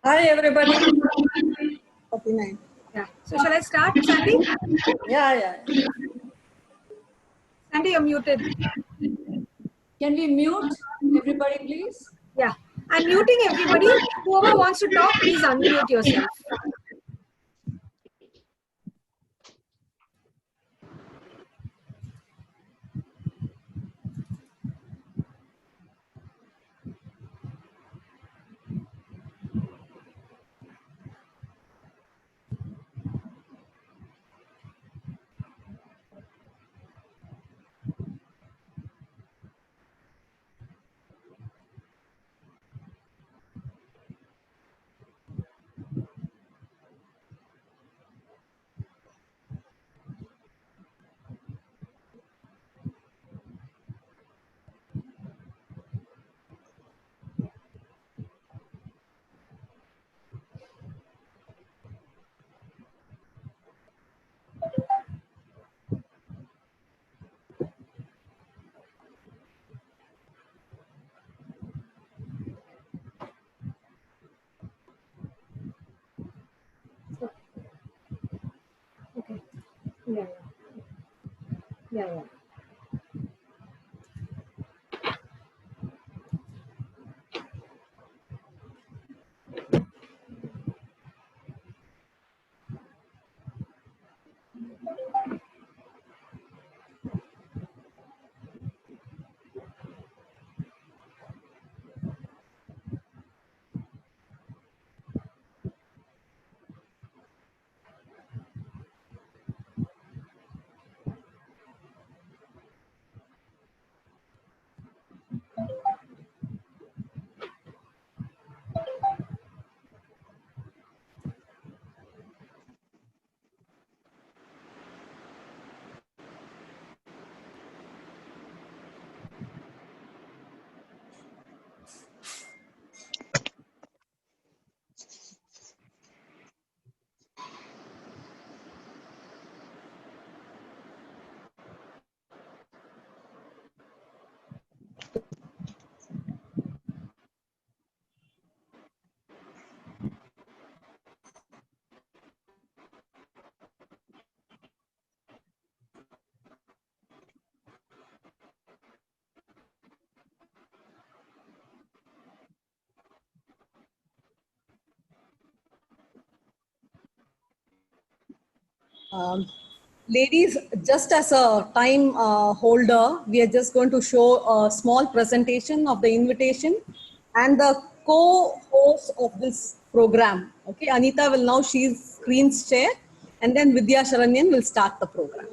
Hi everybody. 49. Yeah. So shall I start, Sandy? Yeah. Sandy, you're muted. Can we mute everybody, please? Yeah. I'm muting everybody. Whoever wants to talk, please unmute yourself. Okay. Yeah. Yeah. Ladies, just as a time holder, we are just going to show a small presentation of the invitation and the co-host of this program. Okay, Anita will now, she's screen's share, and then Vidya Sharanyan will start the program.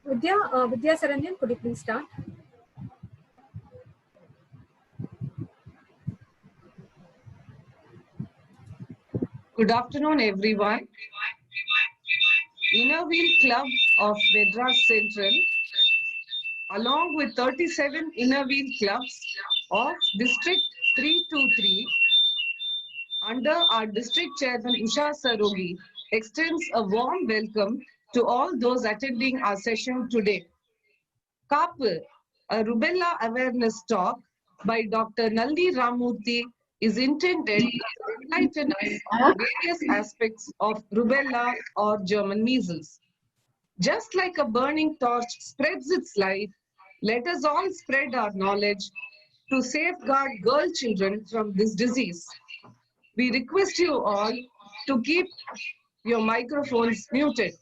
Vidya Saranyan, could you please start? Good afternoon, everyone. Inner Wheel Club of Madras Central, along with 37 Inner Wheel Clubs of District 323, under our district chairman Usha Sarogi, extends a warm welcome to all those attending our session today. Kapur, a rubella awareness talk by Dr. Nalini Ramurthy, is intended to enlighten us on various aspects of rubella or German measles. Just like a burning torch spreads its light, let us all spread our knowledge to safeguard girl children from this disease. We request you all to keep your microphones muted.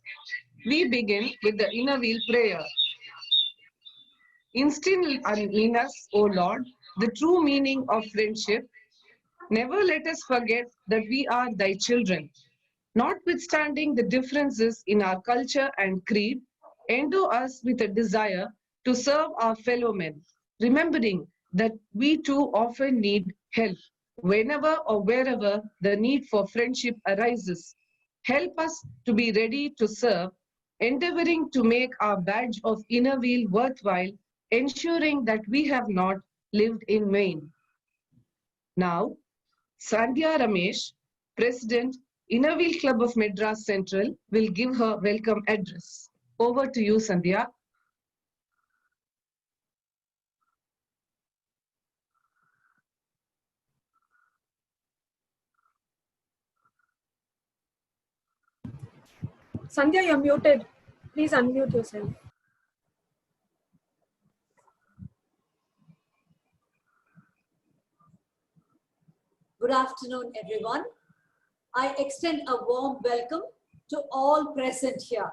We begin with the inner wheel prayer. Instill in us, O Lord, the true meaning of friendship. Never let us forget that we are thy children. Notwithstanding the differences in our culture and creed, endow us with a desire to serve our fellow men, remembering that we too often need help whenever or wherever the need for friendship arises. Help us to be ready to serve, endeavoring to make our badge of inner wheel worthwhile, ensuring that we have not lived in vain. Now, Sandhya Ramesh, President, Inner Wheel Club of Madras Central, will give her welcome address. Over to you, Sandhya. Sandhya, you're muted. Please unmute yourself. Good afternoon, everyone. I extend a warm welcome to all present here.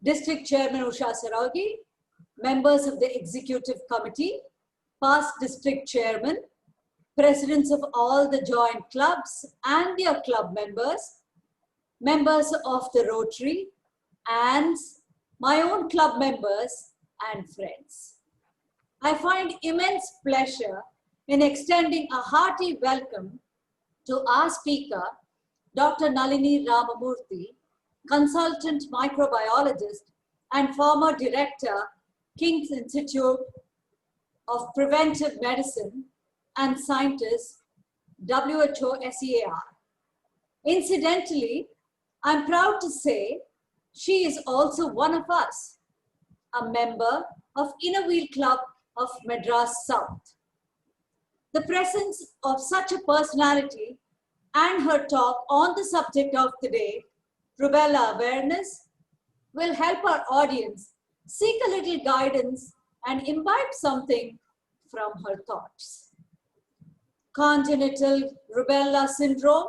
District Chairman Usha Sarogi, members of the Executive Committee, past District Chairman, presidents of all the joint clubs and their club members, members of the Rotary, and my own club members and friends. I find immense pleasure in extending a hearty welcome to our speaker, Dr. Nalini Ramamurthy, consultant microbiologist and former director, King's Institute of Preventive Medicine and scientist, WHO SEAR. Incidentally, I'm proud to say she is also one of us, a member of Inner Wheel Club of Madras South. The presence of such a personality and her talk on the subject of the day, rubella awareness, will help our audience seek a little guidance and imbibe something from her thoughts. Congenital rubella syndrome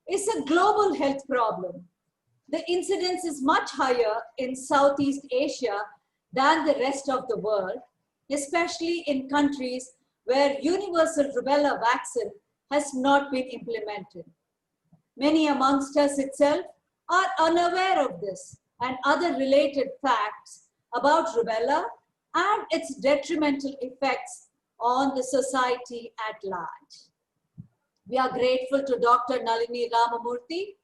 is a global health problem. The incidence is much higher in Southeast Asia than the rest of the world, especially in countries where universal rubella vaccine has not been implemented. Many amongst us itself are unaware of this and other related facts about rubella and its detrimental effects on the society at large. We are grateful to Dr. Nalini Ramamurthy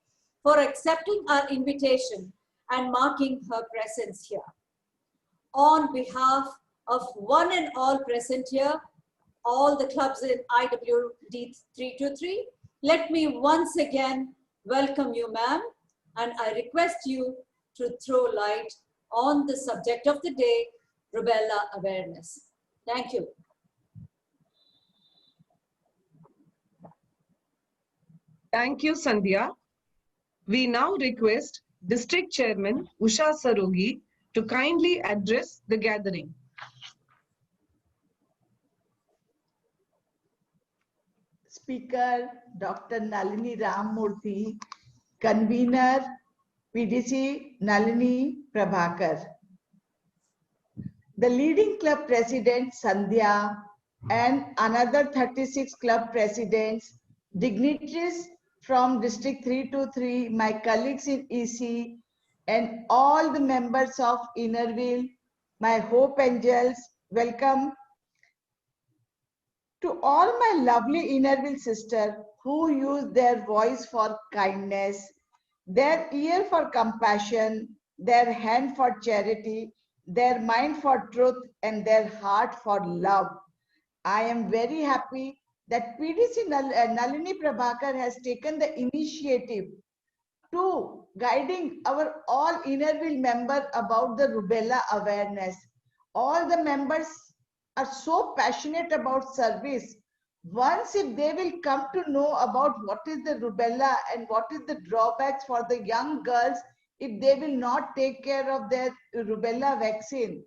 for accepting our invitation and marking her presence here. On behalf of one and all present here, all the clubs in IWD 323, let me once again welcome you, ma'am, and I request you to throw light on the subject of the day, rubella awareness. Thank you. Thank you, Sandhya. We now request District Chairman Usha Sarogi to kindly address the gathering. Speaker Dr. Nalini Ramamurthy, Convener PDC Nalini Prabhakar. The leading club president Sandhya and another 36 club presidents, dignitaries from District 323, my colleagues in EC, and all the members of Inner Wheel, my Hope Angels, welcome. To all my lovely Inner Wheel sisters who use their voice for kindness, their ear for compassion, their hand for charity, their mind for truth, and their heart for love. I am very happy that PDC Nalini Prabhakar has taken the initiative to guiding our all Innerville members about the rubella awareness. All the members are so passionate about service. Once if they will come to know about what is the rubella and what is the drawbacks for the young girls if they will not take care of their rubella vaccine,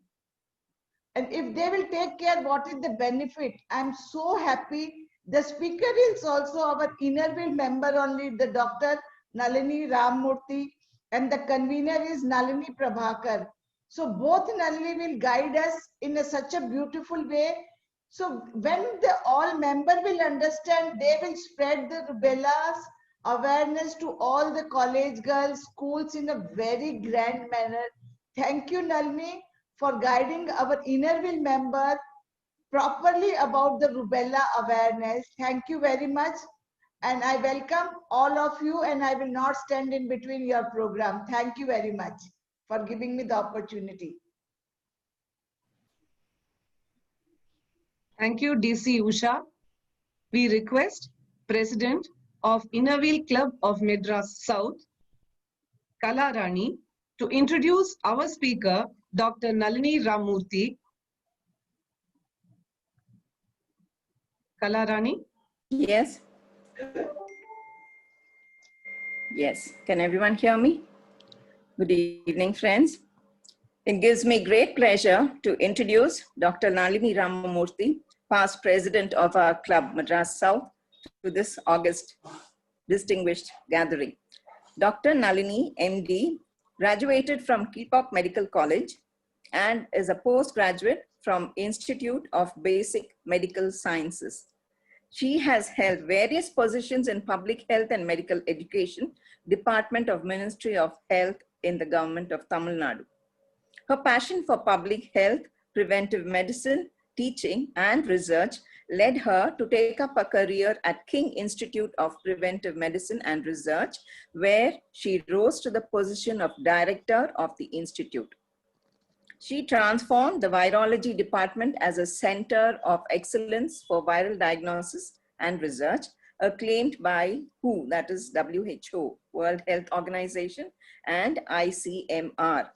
and if they will take care, what is the benefit? I'm so happy. The speaker is also our Innerville member only, the Dr. Nalini Ramamurthy, and the convener is Nalini Prabhakar. So both Nalini will guide us in such a beautiful way. So when the all member will understand, they will spread the rubella's awareness to all the college girls, schools in a very grand manner. Thank you, Nalini, for guiding our Innerville member properly about the rubella awareness. Thank you very much. And I welcome all of you, and I will not stand in between your program. Thank you very much for giving me the opportunity. Thank you, DC Usha. We request President of Innerville Club of Madras South, Kala Rani, to introduce our speaker, Dr. Nalini Ramamurthy. Kala Rani? Yes. Yes. Can everyone hear me? Good evening, friends. It gives me great pleasure to introduce Dr. Nalini Ramamurthy, past president of our club, Madras South, to this August distinguished gathering. Dr. Nalini, MD, graduated from Kilpauk Medical College and is a postgraduate from Institute of Basic Medical Sciences. She has held various positions in public health and medical education, Department of Ministry of Health in the government of Tamil Nadu. Her passion for public health, preventive medicine, teaching, and research led her to take up a career at King Institute of Preventive Medicine and Research, where she rose to the position of director of the institute. She transformed the virology department as a center of excellence for viral diagnosis and research, acclaimed by WHO, that is WHO, World Health Organization, and ICMR.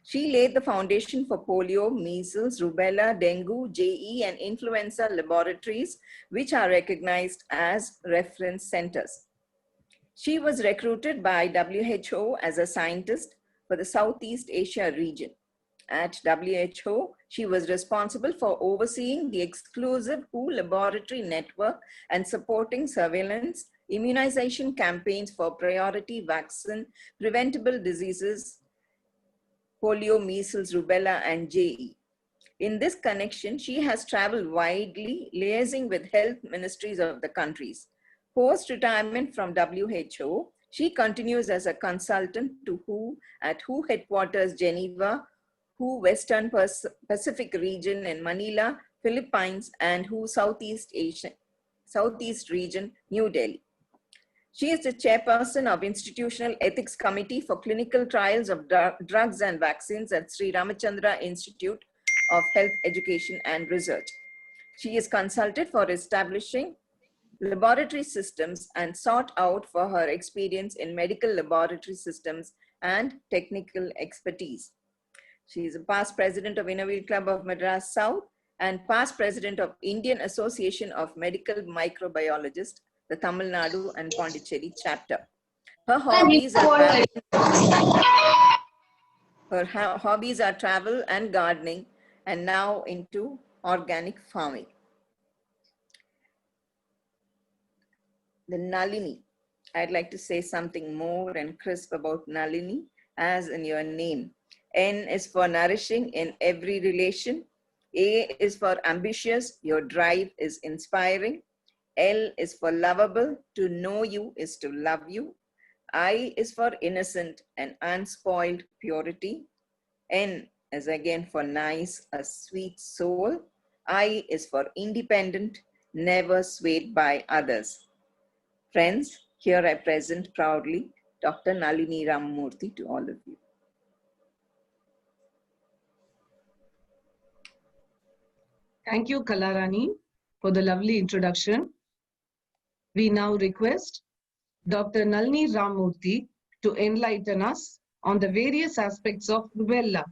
She laid the foundation for polio, measles, rubella, dengue, JE, and influenza laboratories, which are recognized as reference centers. She was recruited by WHO as a scientist for the Southeast Asia region. At WHO, she was responsible for overseeing the exclusive WHO laboratory network and supporting surveillance, immunization campaigns for priority vaccine, preventable diseases, polio, measles, rubella, and JE. In this connection, she has traveled widely, liaising with health ministries of the countries. Post-retirement from WHO, she continues as a consultant to WHO at WHO headquarters Geneva, WHO Western Pacific region in Manila, Philippines, and WHO Southeast region, New Delhi. She is the chairperson of Institutional Ethics Committee for Clinical Trials of Drugs and Vaccines at Sri Ramachandra Institute of Health Education and Research. She is consulted for establishing laboratory systems and sought out for her experience in medical laboratory systems and technical expertise. She is a past president of Innerville Club of Madras South and past president of Indian Association of Medical Microbiologists, the Tamil Nadu and Pondicherry chapter. Her hobbies are travel and gardening, and now into organic farming. The Nalini. I'd like to say something more and crisp about Nalini, as in your name. N is for nourishing in every relation. A is for ambitious, your drive is inspiring. L is for lovable, to know you is to love you. I is for innocent and unspoiled purity. N is again for nice, a sweet soul. I is for independent, never swayed by others. Friends, here I present proudly Dr. Nalini Ramamurthy to all of you. Thank you, Kala Rani, for the lovely introduction. We now request Dr. Nalini Ramamurthy to enlighten us on the various aspects of rubella.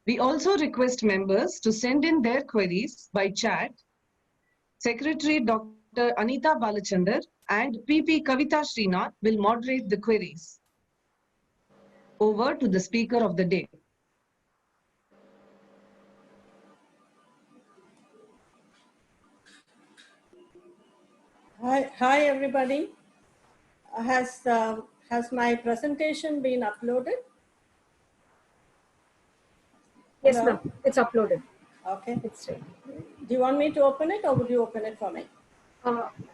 We also request members to send in their queries by chat. Secretary Dr. Anita Balachandar and PP Kavita Srinath will moderate the queries. Over to the speaker of the day. Hi everybody. Has my presentation been uploaded? Yes, Hello? ma'am. It's uploaded. Okay. It's ready. Do you want me to open it or would you open it for me?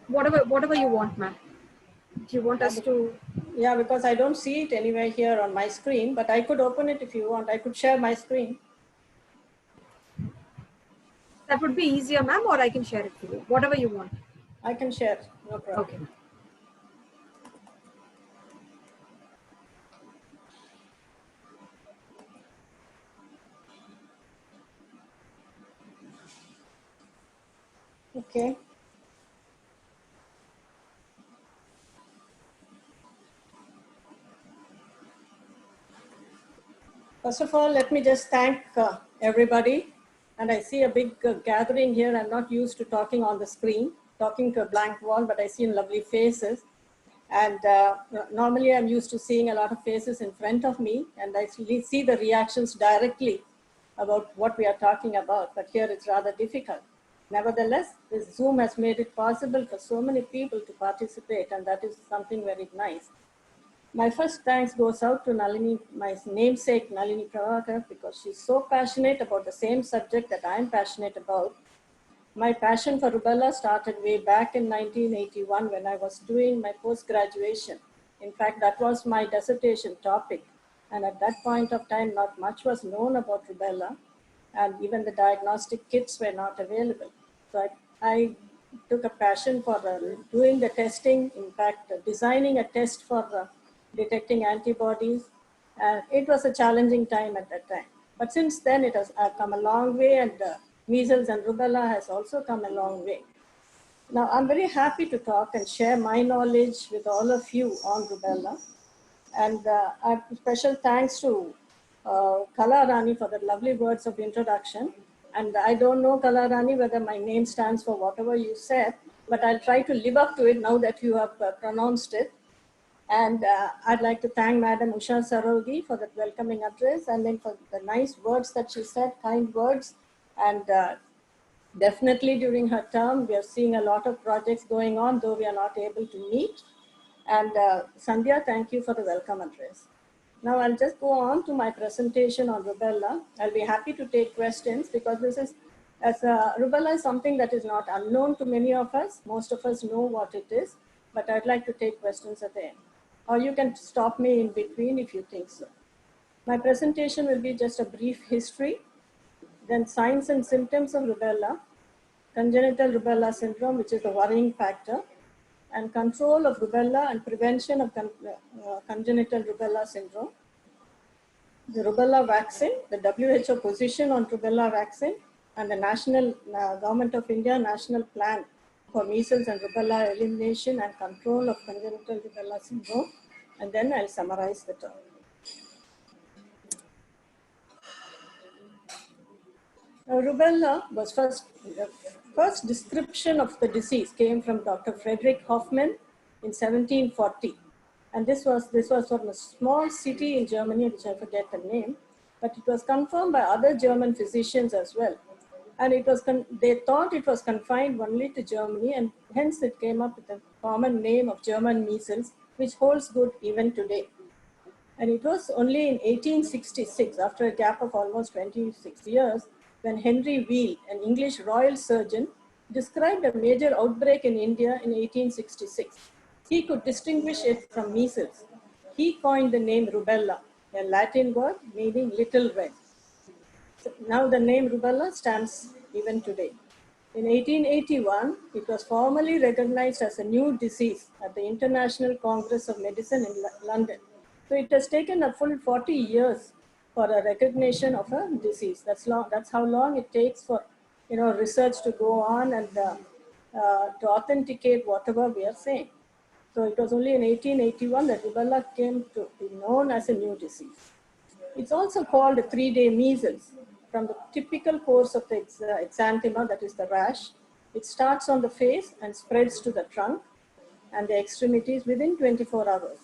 Whatever you want, ma'am. Do you want us to? Yeah, because I don't see it anywhere here on my screen, but I could open it if you want. I could share my screen. That would be easier, ma'am, or I can share it for you. Whatever you want. I can share, no problem. Okay. Okay. First of all, let me just thank everybody. And I see a big gathering here. I'm not used to talking on the screen, talking to a blank wall, but I see lovely faces. And normally I'm used to seeing a lot of faces in front of me, and I see the reactions directly about what we are talking about, but here it's rather difficult. Nevertheless, this Zoom has made it possible for so many people to participate, and that is something very nice. My first thanks goes out to Nalini, my namesake Nalini Prabhakar, because she's so passionate about the same subject that I'm passionate about. My passion for rubella started way back in 1981 when I was doing my post-graduation. In fact, that was my dissertation topic. And at that point of time, not much was known about rubella, and even the diagnostic kits were not available. So I took a passion for doing the testing, in fact, designing a test for detecting antibodies. And it was a challenging time at that time. But since then, it has come a long way, and measles and rubella has also come a long way. Now, I'm very happy to talk and share my knowledge with all of you on rubella. And I have special thanks to Kala Rani for the lovely words of introduction. And I don't know, Kala Rani, whether my name stands for whatever you said, but I'll try to live up to it now that you have pronounced it. And I'd like to thank Madam Usha Sarogi for that welcoming address, and then for the nice words that she said, kind words. And definitely during her term, we are seeing a lot of projects going on, though we are not able to meet. And Sandhya, thank you for the welcome address. Now I'll just go on to my presentation on rubella. I'll be happy to take questions because this is, rubella is something that is not unknown to many of us. Most of us know what it is, but I'd like to take questions at the end. Or you can stop me in between if you think so. My presentation will be just a brief history, then signs and symptoms of rubella, congenital rubella syndrome, which is a worrying factor, and control of rubella and prevention of congenital rubella syndrome, the rubella vaccine, the WHO position on rubella vaccine, and the national Government of India national plan for measles and rubella elimination and control of congenital rubella syndrome. And then I'll summarize the term. Rubella was first description of the disease came from Dr. Frederick Hoffman in 1740. And this was from a small city in Germany, which I forget the name, but it was confirmed by other German physicians as well. And it was they thought it was confined only to Germany, and hence it came up with the common name of German measles, which holds good even today. And it was only in 1866, after a gap of almost 26 years, when Henry Wheal, an English royal surgeon, described a major outbreak in India in 1866. He could distinguish it from measles. He coined the name rubella, a Latin word meaning little red. So now the name rubella stands even today. In 1881, it was formally recognized as a new disease at the International Congress of Medicine in London. So it has taken a full 40 years for a recognition of a disease. That's long. That's how long it takes for research to go on and to authenticate whatever we are saying. So it was only in 1881 that rubella came to be known as a new disease. It's also called 3-day measles from the typical course of the exanthema, that is the rash. It starts on the face and spreads to the trunk and the extremities within 24 hours.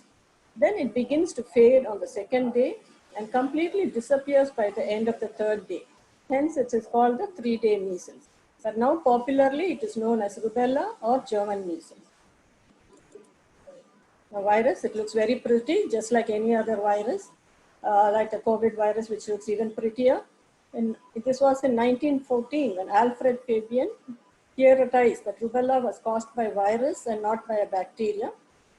Then it begins to fade on the second day and completely disappears by the end of the third day. Hence, it is called the 3-day measles. But now popularly, it is known as rubella or German measles. A virus, it looks very pretty, just like any other virus, like the COVID virus, which looks even prettier. And this was in 1914 when Alfred Fabian theorized that rubella was caused by virus and not by a bacteria.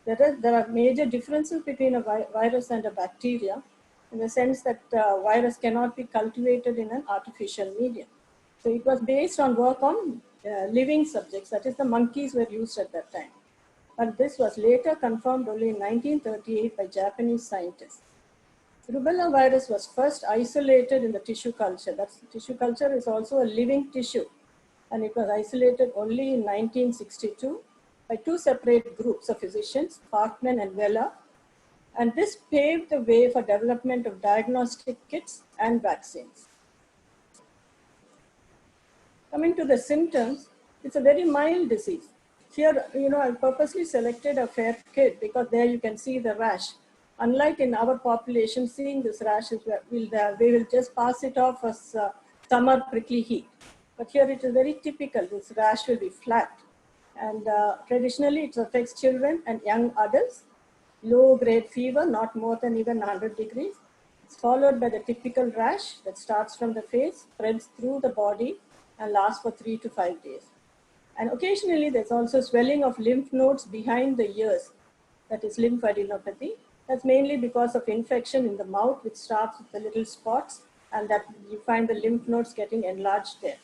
There are major differences between a virus and a bacteria in the sense that virus cannot be cultivated in an artificial medium. So it was based on work on living subjects, that is the monkeys were used at that time. But this was later confirmed only in 1938 by Japanese scientists. Rubella virus was first isolated in the tissue culture. That's, tissue culture is also a living tissue. And it was isolated only in 1962 by two separate groups of physicians, Parkman and Weller. And this paved the way for development of diagnostic kits and vaccines. Coming to the symptoms, it's a very mild disease. Here, I purposely selected a fair kid because there you can see the rash. Unlike in our population, seeing this rash, we will just pass it off as summer prickly heat. But here it is very typical. This rash will be flat. And traditionally, it affects children and young adults. Low-grade fever, not more than even 100 degrees. It's followed by the typical rash that starts from the face, spreads through the body, and lasts for 3 to 5 days. And occasionally, there's also swelling of lymph nodes behind the ears, that is lymphadenopathy. That's mainly because of infection in the mouth, which starts with the little spots, and that you find the lymph nodes getting enlarged there.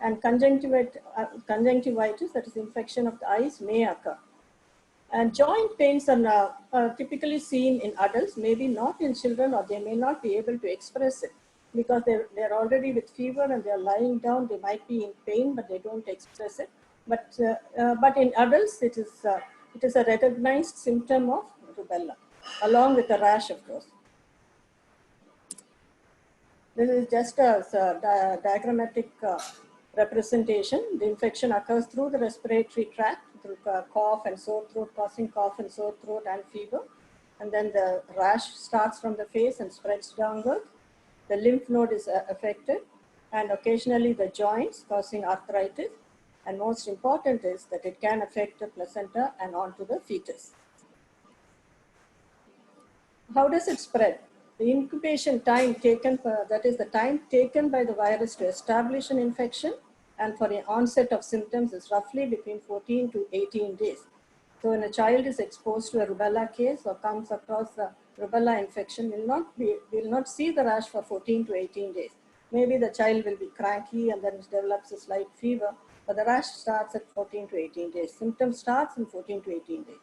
And conjunctivitis, that is infection of the eyes, may occur. And joint pains are typically seen in adults, maybe not in children, or they may not be able to express it because they're already with fever and they're lying down. They might be in pain, but they don't express it. But in adults, it is a recognized symptom of rubella, along with the rash, of course. This is just a diagrammatic representation. The infection occurs through the respiratory tract, through cough and sore throat, causing cough and sore throat and fever. And then the rash starts from the face and spreads downward. The lymph node is affected, and occasionally the joints, causing arthritis. And most important is that it can affect the placenta and onto the fetus. How does it spread? The incubation time taken, that is the time taken by the virus to establish an infection and for the onset of symptoms is roughly between 14 to 18 days. So when a child is exposed to a rubella case or comes across a rubella infection, will not see the rash for 14 to 18 days. Maybe the child will be cranky and then develops a slight fever, but the rash starts at 14 to 18 days. Symptoms starts in 14 to 18 days.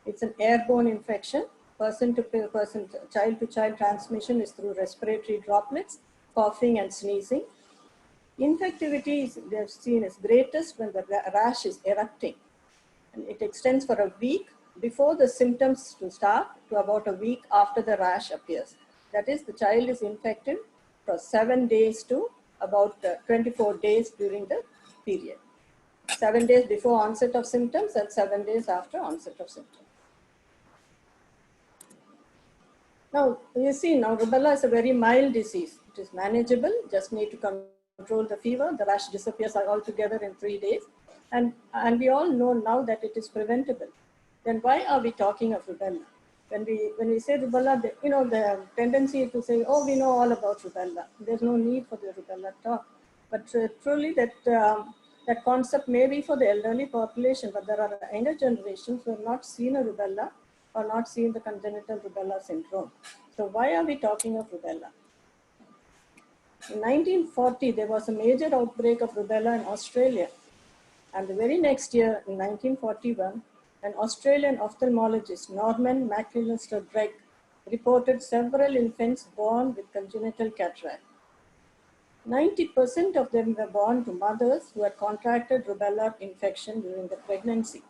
It's an airborne infection. Person to person, child to child transmission is through respiratory droplets, coughing and sneezing. Infectivity they've seen is greatest when the rash is erupting. And it extends for a week before the symptoms to start to about a week after the rash appears. That is, the child is infected for 7 days to about 24 days during the period. 7 days before onset of symptoms and 7 days after onset of symptoms. Now, you see, now rubella is a very mild disease. It is manageable, just need to control the fever. The rash disappears altogether in 3 days. And we all know now that it is preventable. Then why are we talking of rubella? When we say rubella, the tendency to say, oh, we know all about rubella. There's no need for the rubella talk. But truly that concept may be for the elderly population, but there are younger generations who have not seen a rubella or not seen the congenital rubella syndrome. So why are we talking of rubella? In 1940, there was a major outbreak of rubella in Australia. And the very next year, in 1941, an Australian ophthalmologist, Norman McAllister Gregg, reported several infants born with congenital cataract. 90% of them were born to mothers who had contracted rubella infection during the pregnancy.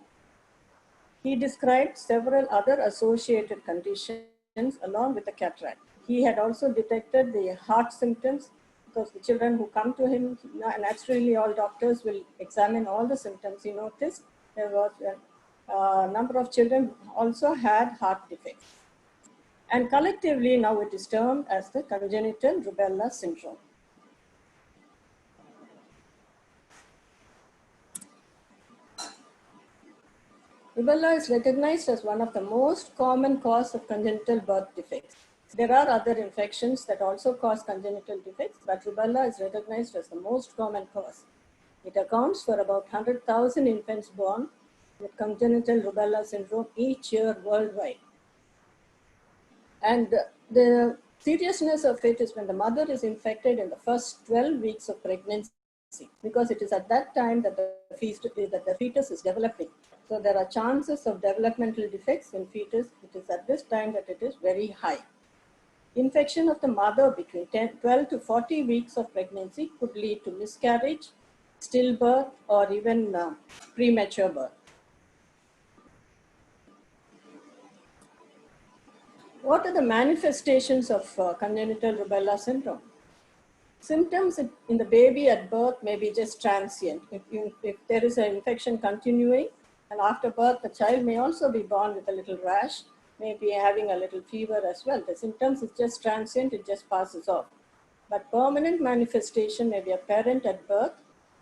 He described several other associated conditions along with the cataract. He had also detected the heart symptoms because the children who come to him, naturally all doctors will examine all the symptoms. He noticed there was a number of children also had heart defects. And collectively now it is termed as the congenital rubella syndrome. Rubella is recognized as one of the most common cause of congenital birth defects. There are other infections that also cause congenital defects, but rubella is recognized as the most common cause. It accounts for about 100,000 infants born with congenital rubella syndrome each year worldwide. And the seriousness of it is when the mother is infected in the first 12 weeks of pregnancy, because it is at that time that the fetus is developing. So there are chances of developmental defects in fetus. It is at this time that it is very high. Infection of the mother between 12 to 40 weeks of pregnancy could lead to miscarriage, stillbirth, or even premature birth. What are the manifestations of congenital rubella syndrome? Symptoms in the baby at birth may be just transient. If there is an infection continuing, and after birth, the child may also be born with a little rash, maybe having a little fever as well. The symptoms is just transient, it just passes off. But permanent manifestation may be apparent at birth,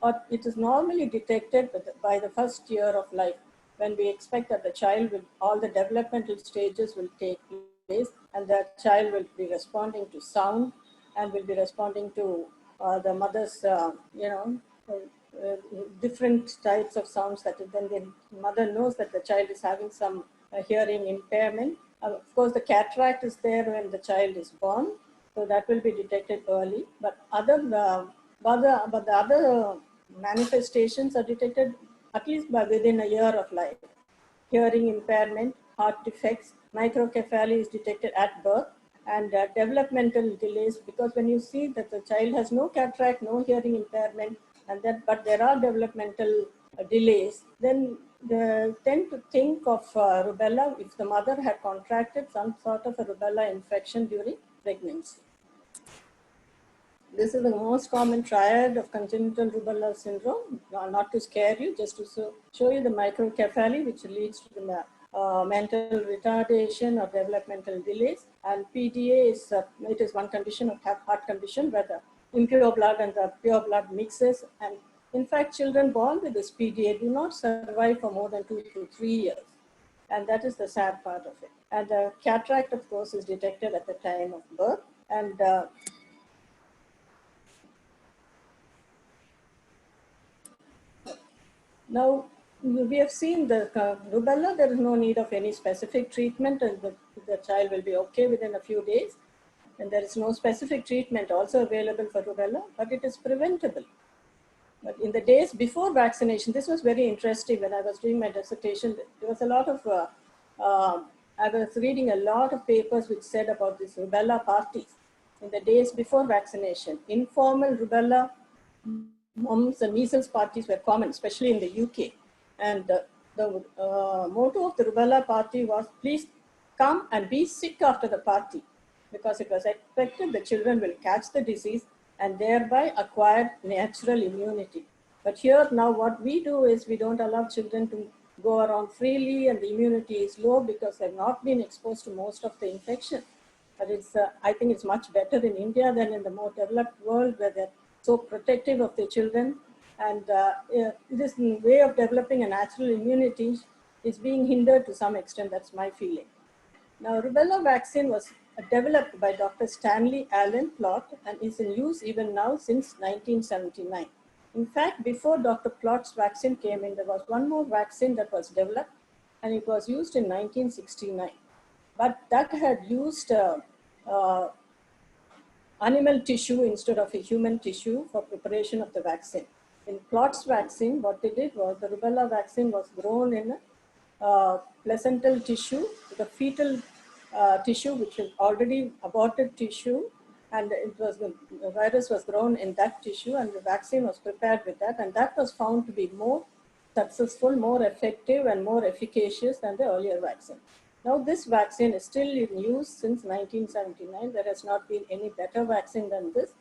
or it is normally detected by the first year of life, when we expect that the child will, all the developmental stages will take place, and the child will be responding to sound and will be responding to the mother's, different types of sounds that then the mother knows that the child is having some hearing impairment. Of course, the cataract is there when the child is born, so that will be detected early. But the other manifestations are detected at least by within a year of life. Hearing impairment, heart defects, microcephaly is detected at birth, and developmental delays, because when you see that the child has no cataract, no hearing impairment, but there are developmental delays, then they tend to think of rubella if the mother had contracted some sort of a rubella infection during pregnancy. This is the most common triad of congenital rubella syndrome. Not to scare you, just to show you the microcephaly, which leads to the mental retardation or developmental delays. And PDA is it is one condition of heart condition where the impure blood and the pure blood mixes. And in fact, children born with this PDA do not survive for more than 2 to 3 years. And that is the sad part of it. And the cataract, of course, is detected at the time of birth. And now, we have seen the rubella, there is no need of any specific treatment, and the child will be okay within a few days. And there is no specific treatment also available for rubella, but it is preventable. But in the days before vaccination, this was very interesting. When I was doing my dissertation, there was a lot of, I was reading a lot of papers which said about these rubella parties. In the days before vaccination, informal rubella, mumps and measles parties were common, especially in the UK. And the motto of the rubella party was, please come and be sick after the party, because it was expected the children will catch the disease and thereby acquire natural immunity. But here now what we do is we don't allow children to go around freely, and the immunity is low because they've not been exposed to most of the infection. But it's, I think it's much better in India than in the more developed world, where they're so protective of their children. And this way of developing a natural immunity is being hindered to some extent. That's my feeling. Now, rubella vaccine was developed by Dr. Stanley Allen Plott and is in use even now since 1979. In fact, before Dr. Plott's vaccine came in, there was one more vaccine that was developed, and it was used in 1969. But that had used animal tissue instead of a human tissue for preparation of the vaccine. In Plott's vaccine, what they did was the rubella vaccine was grown in a placental tissue, the fetal tissue, which is already aborted tissue, and the virus was grown in that tissue, and the vaccine was prepared with that, and that was found to be more successful, more effective, and more efficacious than the earlier vaccine. Now this vaccine is still in use since 1979. There has not been any better vaccine than this,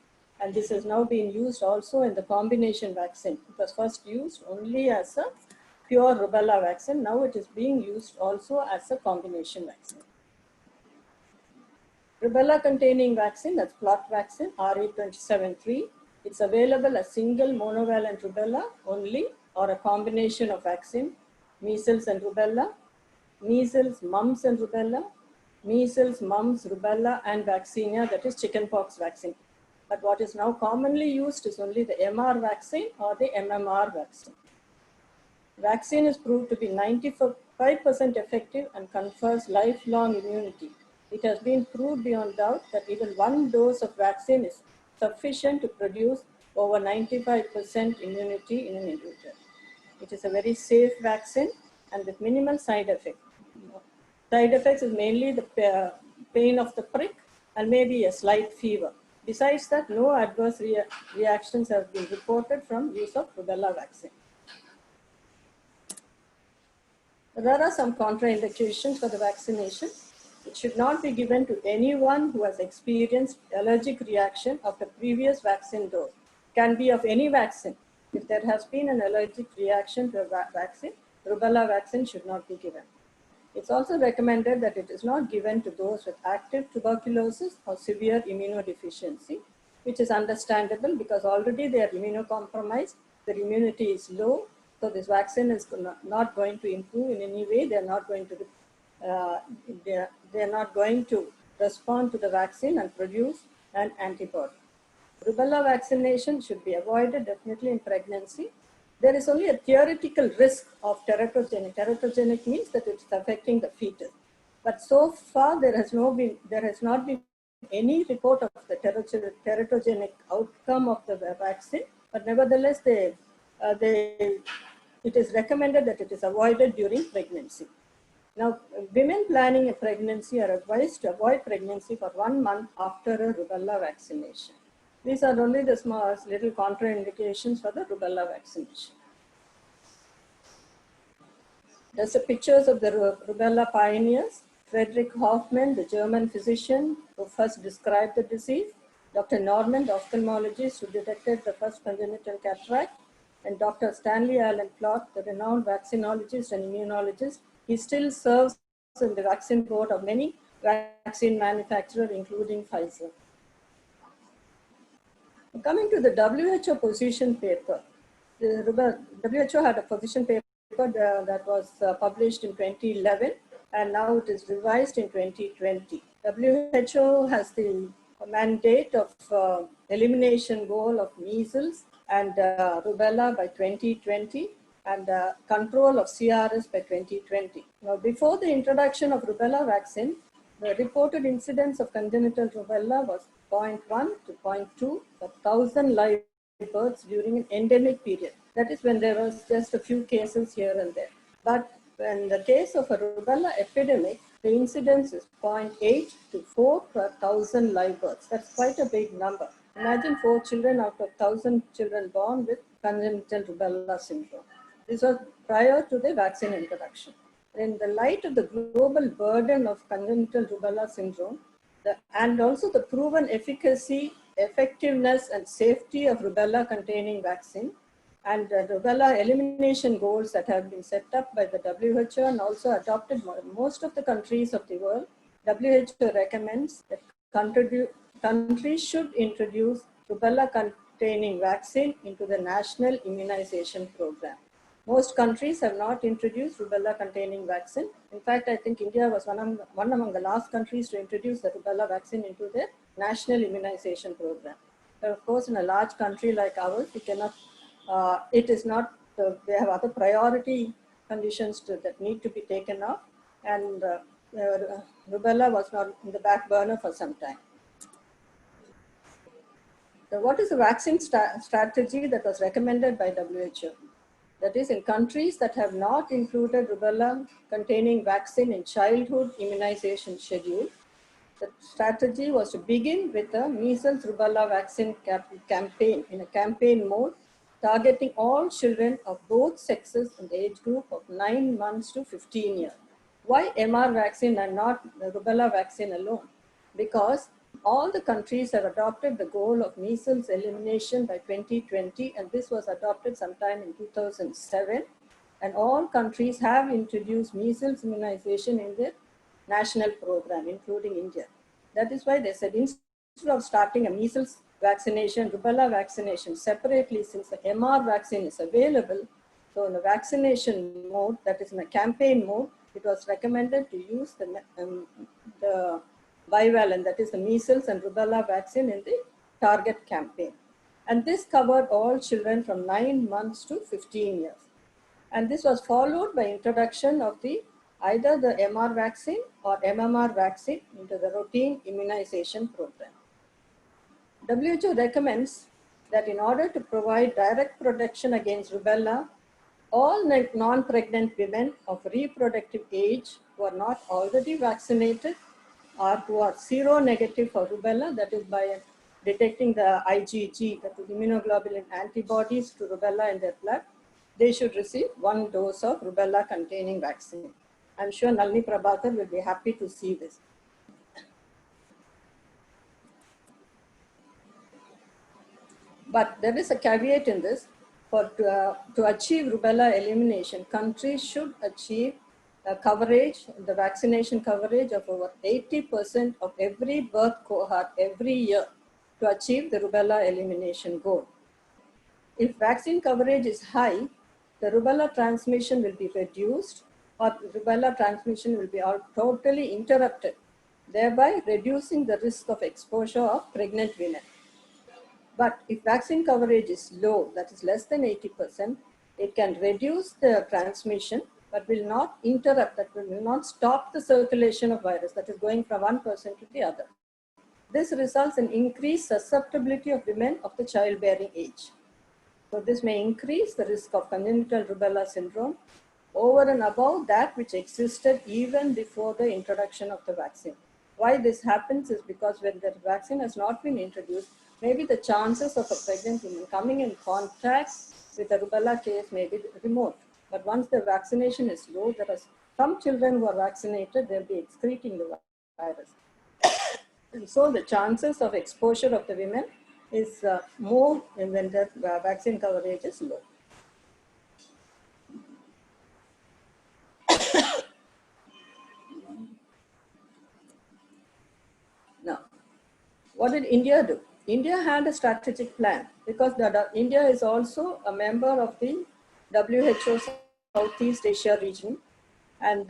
and this is now being used also in the combination vaccine. It was first used only as a pure rubella vaccine. Now it is being used also as a combination vaccine. Rubella containing vaccine, that's plot vaccine, RA273. It's available as single monovalent rubella only, or a combination of vaccine, measles and rubella, measles, mumps and rubella, measles, mumps, rubella, and vaccinia, that is chickenpox vaccine. But what is now commonly used is only the MR vaccine or the MMR vaccine. Vaccine is proved to be 95% effective and confers lifelong immunity. It has been proved beyond doubt that even one dose of vaccine is sufficient to produce over 95% immunity in an individual. It is a very safe vaccine and with minimal side effects. Side effects is mainly the pain of the prick and maybe a slight fever. Besides that, no adverse reactions have been reported from use of rubella vaccine. There are some contraindications for the vaccination. It should not be given to anyone who has experienced allergic reaction of the previous vaccine dose. Can be of any vaccine. If there has been an allergic reaction to a vaccine, rubella vaccine should not be given. It's also recommended that it is not given to those with active tuberculosis or severe immunodeficiency, which is understandable because already they are immunocompromised, their immunity is low, so this vaccine is not going to improve in any way. They are not going to respond to the vaccine and produce an antibody. Rubella vaccination should be avoided definitely in pregnancy. There is only a theoretical risk of teratogenic. Teratogenic means that it's affecting the fetus. But so far there has not been any report of the teratogenic outcome of the vaccine. But nevertheless, it is recommended that it is avoided during pregnancy. Now, women planning a pregnancy are advised to avoid pregnancy for 1 month after a rubella vaccination. These are only the small little contraindications for the rubella vaccination. There's a pictures of the rubella pioneers. Frederick Hoffmann, the German physician who first described the disease. Dr. Norman, the ophthalmologist who detected the first congenital cataract. And Dr. Stanley Allen Plott, the renowned vaccinologist and immunologist. He still serves in the vaccine board of many vaccine manufacturers, including Pfizer. Coming to the WHO position paper, the WHO had a position paper that was published in 2011, and now it is revised in 2020. WHO has the mandate of elimination goal of measles and rubella by 2020 and control of CRS by 2020. Now, before the introduction of rubella vaccine, the reported incidence of congenital rubella was 0.1 to 0.2 per 1,000 live births during an endemic period. That is when there was just a few cases here and there. But in the case of a rubella epidemic, the incidence is 0.8 to 4 per 1,000 live births. That's quite a big number. Imagine 4 children out of 1,000 children born with congenital rubella syndrome. This was prior to the vaccine introduction. In the light of the global burden of congenital rubella syndrome, and also the proven efficacy, effectiveness, and safety of rubella-containing vaccine, and rubella elimination goals that have been set up by the WHO and also adopted by most of the countries of the world, WHO recommends that countries should introduce rubella-containing vaccine into the national immunization program. Most countries have not introduced rubella-containing vaccine. In fact, I think India was one among the last countries to introduce the rubella vaccine into their national immunization program. But of course, in a large country like ours, we cannot. They have other priority conditions that need to be taken off, and rubella was not in the back burner for some time. So what is the vaccine strategy that was recommended by WHO? That is, in countries that have not included rubella containing vaccine in childhood immunization schedule, The strategy was to begin with a measles rubella vaccine campaign in a campaign mode, targeting all children of both sexes in the age group of 9 months to 15 years. Why MR vaccine and not the rubella vaccine alone? Because all the countries have adopted the goal of measles elimination by 2020, and this was adopted sometime in 2007. And all countries have introduced measles immunization in their national program, including India. That is why they said instead of starting a measles vaccination, rubella vaccination separately, since the MR vaccine is available, so in the vaccination mode, that is in a campaign mode, it was recommended to use the bivalent, that is the measles and rubella vaccine in the target campaign. And this covered all children from 9 months to 15 years. And this was followed by introduction of either the MR vaccine or MMR vaccine into the routine immunization program. WHO recommends that in order to provide direct protection against rubella, all non-pregnant women of reproductive age who are not already vaccinated or who are seronegative for rubella, that is by detecting the IgG, that is immunoglobulin antibodies to rubella in their blood, they should receive 1 dose of rubella containing vaccine. I'm sure Nalini Prabhakar will be happy to see this. But there is a caveat in this. To achieve rubella elimination, countries should achieve coverage, the vaccination coverage of over 80% of every birth cohort every year to achieve the rubella elimination goal. If vaccine coverage is high, the rubella transmission will be reduced, or rubella transmission will be totally interrupted, thereby reducing the risk of exposure of pregnant women. But if vaccine coverage is low, that is less than 80%, it can reduce the transmission, but will not interrupt, that will not stop the circulation of virus that is going from one person to the other. This results in increased susceptibility of women of the childbearing age. So this may increase the risk of congenital rubella syndrome over and above that which existed even before the introduction of the vaccine. Why this happens is because when the vaccine has not been introduced, maybe the chances of a pregnant woman coming in contact with a rubella case may be remote. But once the vaccination is low, there are some children who are vaccinated, they'll be excreting the virus. And so the chances of exposure of the women is more when the vaccine coverage is low. Now, what did India do? India had a strategic plan because India is also a member of the WHO Southeast Asia region. And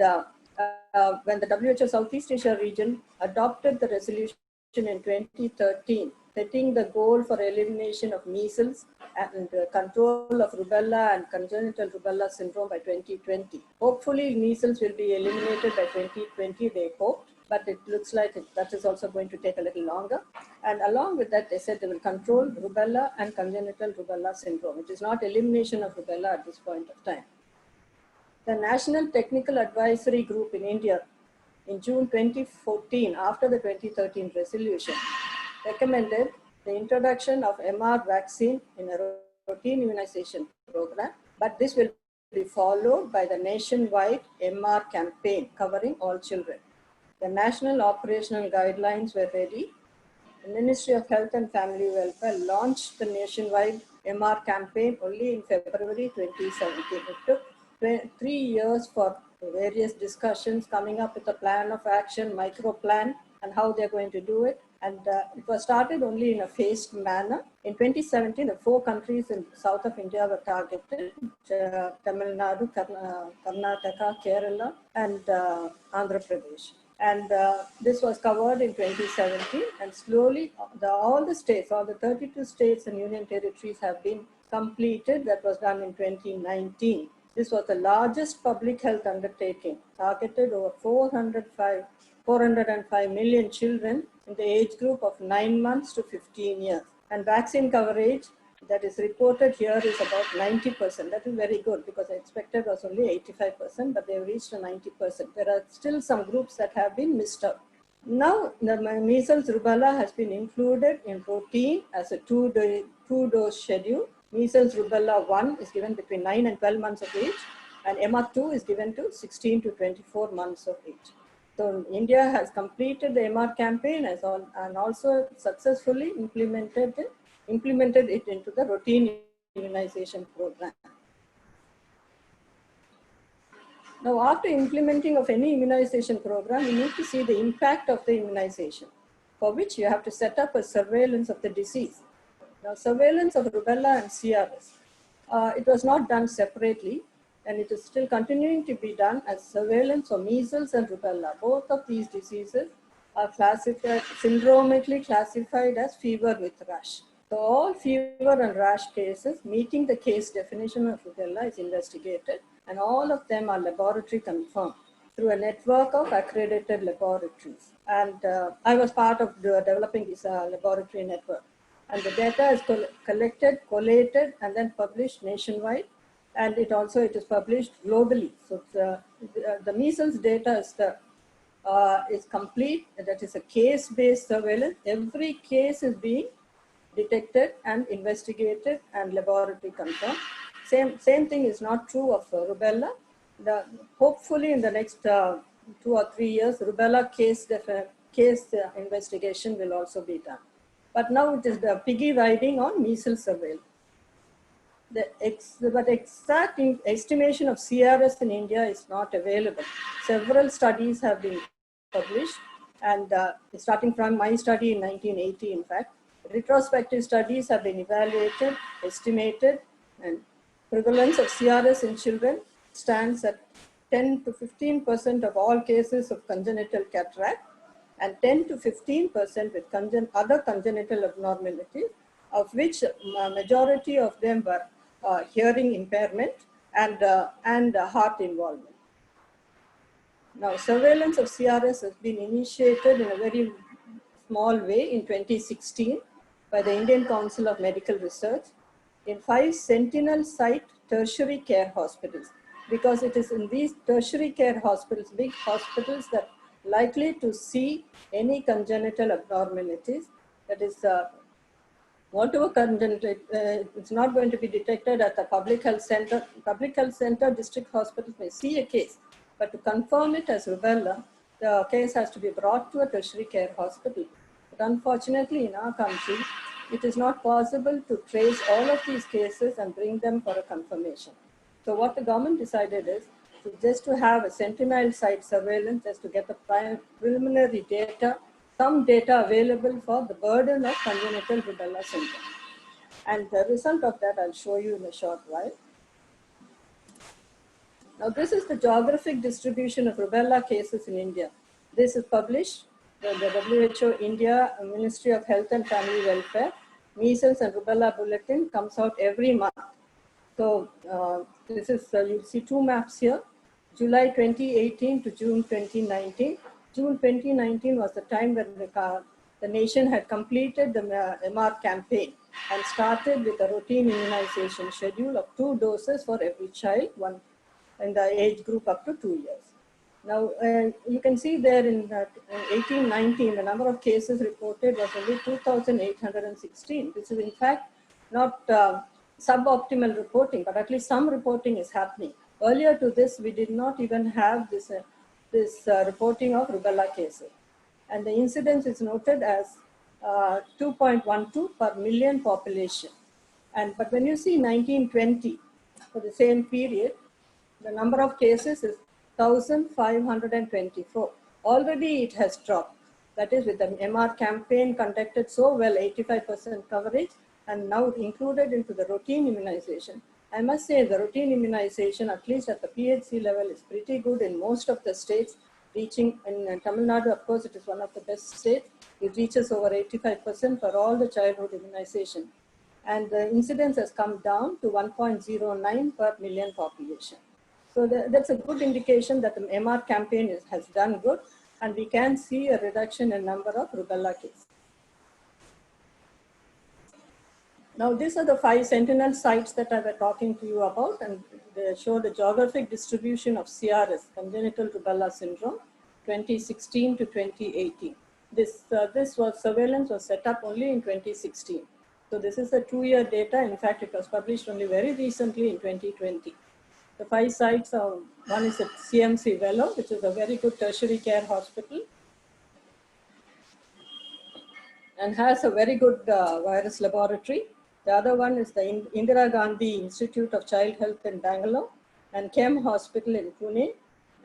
when the WHO Southeast Asia region adopted the resolution in 2013, setting the goal for elimination of measles and control of rubella and congenital rubella syndrome by 2020. Hopefully, measles will be eliminated by 2020, they hoped, but it looks like that is also going to take a little longer. And along with that, they said they will control rubella and congenital rubella syndrome. It is not elimination of rubella at this point of time. The National Technical Advisory Group in India in June 2014, after the 2013 resolution, recommended the introduction of MR vaccine in a routine immunization program, but this will be followed by the nationwide MR campaign covering all children. The national operational guidelines were ready. The Ministry of Health and Family Welfare launched the nationwide MR campaign only in February 2017. It took 3 years for various discussions, coming up with a plan of action, micro plan, and how they're going to do it. And it was started only in a phased manner. In 2017, the 4 countries in south of India were targeted, Tamil Nadu, Karnataka, Kerala, and Andhra Pradesh. And this was covered in 2017, and slowly all the states, all the 32 states and union territories have been completed. That was done in 2019. This was the largest public health undertaking, targeted over 405 million children in the age group of 9 months to 15 years. And vaccine coverage that is reported here is about 90%. That is very good because I expected was only 85%, but they have reached a 90%. There are still some groups that have been missed out. Now, the measles rubella has been included in routine as a two-dose schedule. Measles rubella 1 is given between 9 and 12 months of age, and MR2 is given to 16 to 24 months of age. So India has completed the MR campaign and also successfully implemented it into the routine immunization program. Now, after implementing of any immunization program, you need to see the impact of the immunization, for which you have to set up a surveillance of the disease. Now, surveillance of rubella and CRS, it was not done separately, and it is still continuing to be done as surveillance of measles and rubella. Both of these diseases are classified, syndromically classified as fever with rash. So all fever and rash cases meeting the case definition of rubella is investigated, and all of them are laboratory confirmed through a network of accredited laboratories. And I was part of developing this laboratory network. And the data is collected, collated, and then published nationwide. And it is published globally. So the measles data is complete. That is a case-based surveillance. Every case is being detected and investigated and laboratory confirmed. Same thing is not true of rubella. Hopefully in the next 2 or 3 years, rubella case investigation will also be done. But now it is the piggy riding on measles surveillance. But exact estimation of CRS in India is not available. Several studies have been published, and starting from my study in 1980, in fact, retrospective studies have been evaluated, estimated, and prevalence of CRS in children stands at 10 to 15% of all cases of congenital cataract, and 10 to 15% with other congenital abnormalities, of which majority of them were hearing impairment and heart involvement. Now, surveillance of CRS has been initiated in a very small way in 2016 by the Indian Council of Medical Research in 5 sentinel site tertiary care hospitals, because it is in these tertiary care hospitals, big hospitals, that likely to see any congenital abnormalities. That is, whatever congenital, it's not going to be detected at the public health center. Public health center, district hospitals may see a case, but to confirm it as rubella, the case has to be brought to a tertiary care hospital. But unfortunately, in our country, it is not possible to trace all of these cases and bring them for a confirmation. So what the government decided is just to have a sentinel site surveillance, just to get the preliminary data, some data available for the burden of congenital rubella syndrome. And the result of that I'll show you in a short while. Now, this is the geographic distribution of rubella cases in India. This is published by the WHO India Ministry of Health and Family Welfare. Measles and Rubella Bulletin comes out every month. So this is, you see 2 maps here, July 2018 to June 2019. June 2019 was the time when the nation had completed the MR campaign and started with a routine immunization schedule of 2 doses for every child, one in the age group up to 2 years. Now, you can see there in 18-19, the number of cases reported was only 2,816. This is in fact not suboptimal reporting, but at least some reporting is happening. Earlier to this, we did not even have this reporting of rubella cases. And the incidence is noted as 2.12 per million population. But when you see 1920, for the same period, the number of cases is 1,524. Already it has dropped. That is, with the MR campaign conducted so well, 85% coverage, and now included into the routine immunization. I must say the routine immunization, at least at the PHC level, is pretty good in most of the states, reaching in Tamil Nadu, of course, it is one of the best states. It reaches over 85% for all the childhood immunization. And the incidence has come down to 1.09 per million population. So that's a good indication that the MR campaign has done good, and we can see a reduction in number of rubella cases. Now, these are the 5 sentinel sites that I was talking to you about, and they show the geographic distribution of CRS, congenital rubella syndrome. 2016 to 2018. This surveillance was set up only in 2016. So this is a 2-year data. In fact, it was published only very recently in 2020. The 5 sites are, one is at CMC Vellore, which is a very good tertiary care hospital and has a very good virus laboratory. The other one is the Indira Gandhi Institute of Child Health in Bangalore and KEM Hospital in Pune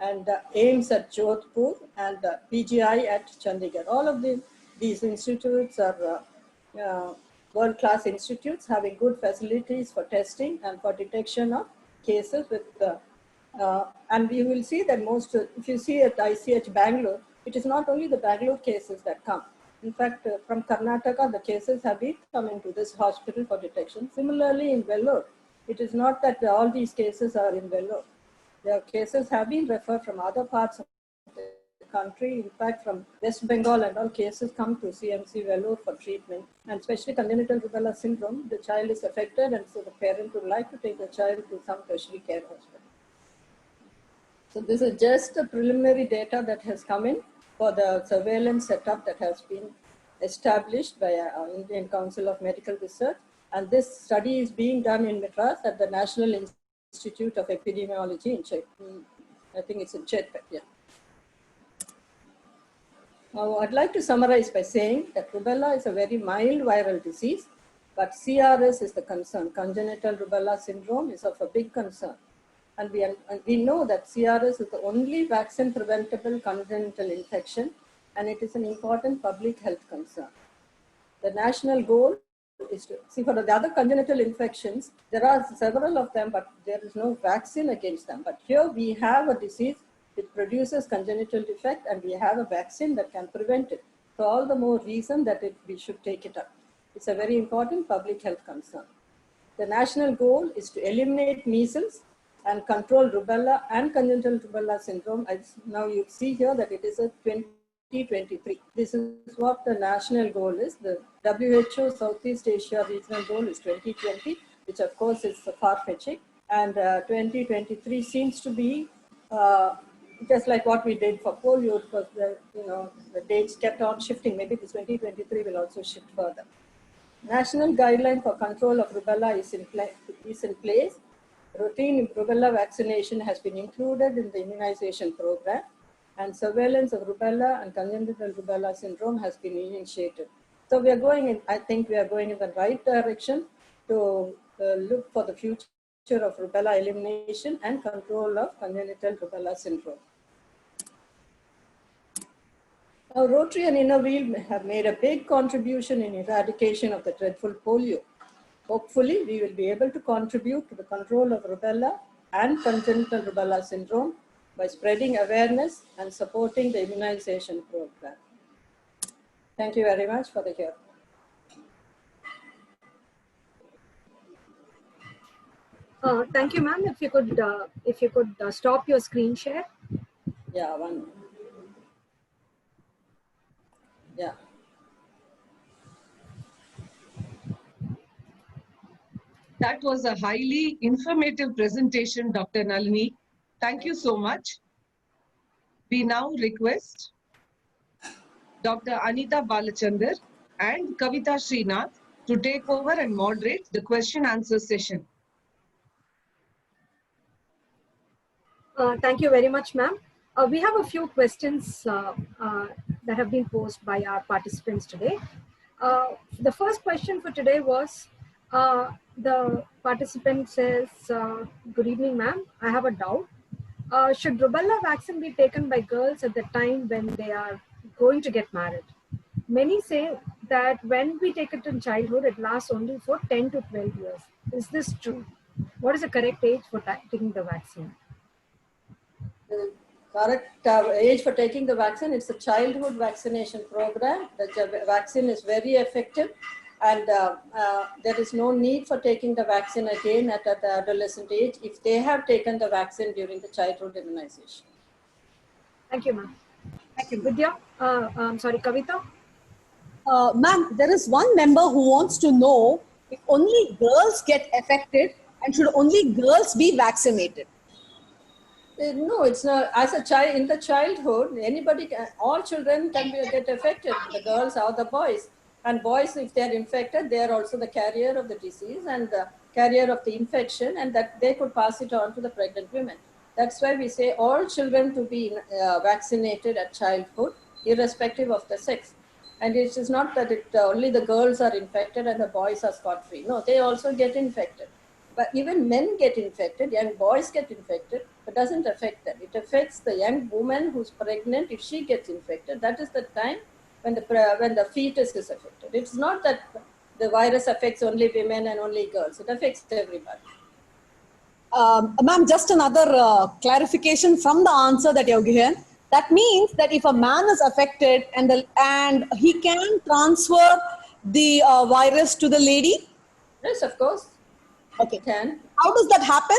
and AIMS at Jodhpur and PGI at Chandigarh. All of these institutes are world-class institutes having good facilities for testing and for detection of cases with and you will see that most, if you see at ICH Bangalore, it is not only the Bangalore cases that come. In fact, from Karnataka, the cases have been coming to this hospital for detection. Similarly, in Vellore, it is not that all these cases are in Vellore. The cases have been referred from other parts of the country. In fact, from West Bengal and all cases come to CMC Vellore for treatment. And especially congenital rubella syndrome, the child is affected and so the parent would like to take the child to some tertiary care hospital. So this is just the preliminary data that has come in for the surveillance setup that has been established by Indian Council of Medical Research. And this study is being done in Madras at the National Institute of Epidemiology in I think it's in Chetpet, yeah. Now, I'd like to summarize by saying that rubella is a very mild viral disease, but CRS is the concern. Congenital rubella syndrome is of a big concern. And we know that CRS is the only vaccine preventable congenital infection, and it is an important public health concern. The national goal is to see for the other congenital infections, there are several of them, but there is no vaccine against them. But here we have a disease which produces congenital defect, and we have a vaccine that can prevent it. So all the more reason that we should take it up. It's a very important public health concern. The national goal is to eliminate measles and control rubella and congenital rubella syndrome. Now you see here that it is a 2023. This is what the national goal is. The WHO Southeast Asia regional goal is 2020, which of course is far-fetching. And 2023 seems to be just like what we did for polio, because the dates kept on shifting. Maybe this 2023 will also shift further. National guideline for control of rubella is in place. Routine rubella vaccination has been included in the immunization program, and surveillance of rubella and congenital rubella syndrome has been initiated. So we are going in, I think we are going in the right direction to look for the future of rubella elimination and control of congenital rubella syndrome. Now, Rotary and Innoveel have made a big contribution in eradication of the dreadful polio. Hopefully, we will be able to contribute to the control of rubella and congenital rubella syndrome by spreading awareness and supporting the immunization program. Thank you very much for the hearing. Thank you, ma'am. If you could stop your screen share. Yeah, one minute. Yeah. That was a highly informative presentation, Dr. Nalini. Thank you so much. We now request Dr. Anita Balachandar and Kavita Srinath to take over and moderate the question-answer session. Thank you very much, ma'am. We have a few questions that have been posed by our participants today. The first question for today was, the participant says, good evening, ma'am. I have a doubt. Should rubella vaccine be taken by girls at the time when they are going to get married? Many say that when we take it in childhood, it lasts only for 10 to 12 years. Is this true? What is the correct age for taking the vaccine? The correct age for taking the vaccine, it's a childhood vaccination program. The vaccine is very effective, and there is no need for taking the vaccine again at the adolescent age if they have taken the vaccine during the childhood immunization. Thank you, ma'am. Thank you. Vidya, Kavita? Ma'am, there is one member who wants to know if only girls get affected and should only girls be vaccinated. No, it's not. As a child, in the childhood, anybody, all children can get affected, the girls or the boys. And boys, if they are infected, they are also the carrier of the disease and the carrier of the infection, and that they could pass it on to the pregnant women. That's why we say all children to be vaccinated at childhood, irrespective of the sex. And it is not that only the girls are infected and the boys are scot-free. No, they also get infected. But even men get infected, young boys get infected, but doesn't affect them. It affects the young woman who's pregnant. If she gets infected, that is the time when the fetus is affected. It's not that the virus affects only women and only girls. It affects everybody. Ma'am, just another clarification from the answer that you've given. That means that if a man is affected and he can transfer the virus to the lady? Yes, of course. Okay. It can. How does that happen?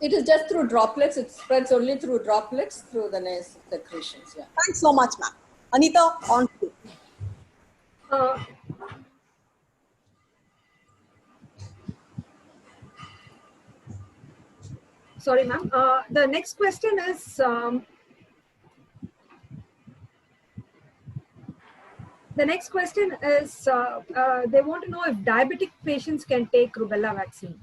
It is just through droplets. It spreads only through droplets through the nasal secretions. Yeah. Thanks so much, ma'am. Anita, on to you. Sorry, ma'am. The next question is, they want to know if diabetic patients can take rubella vaccine.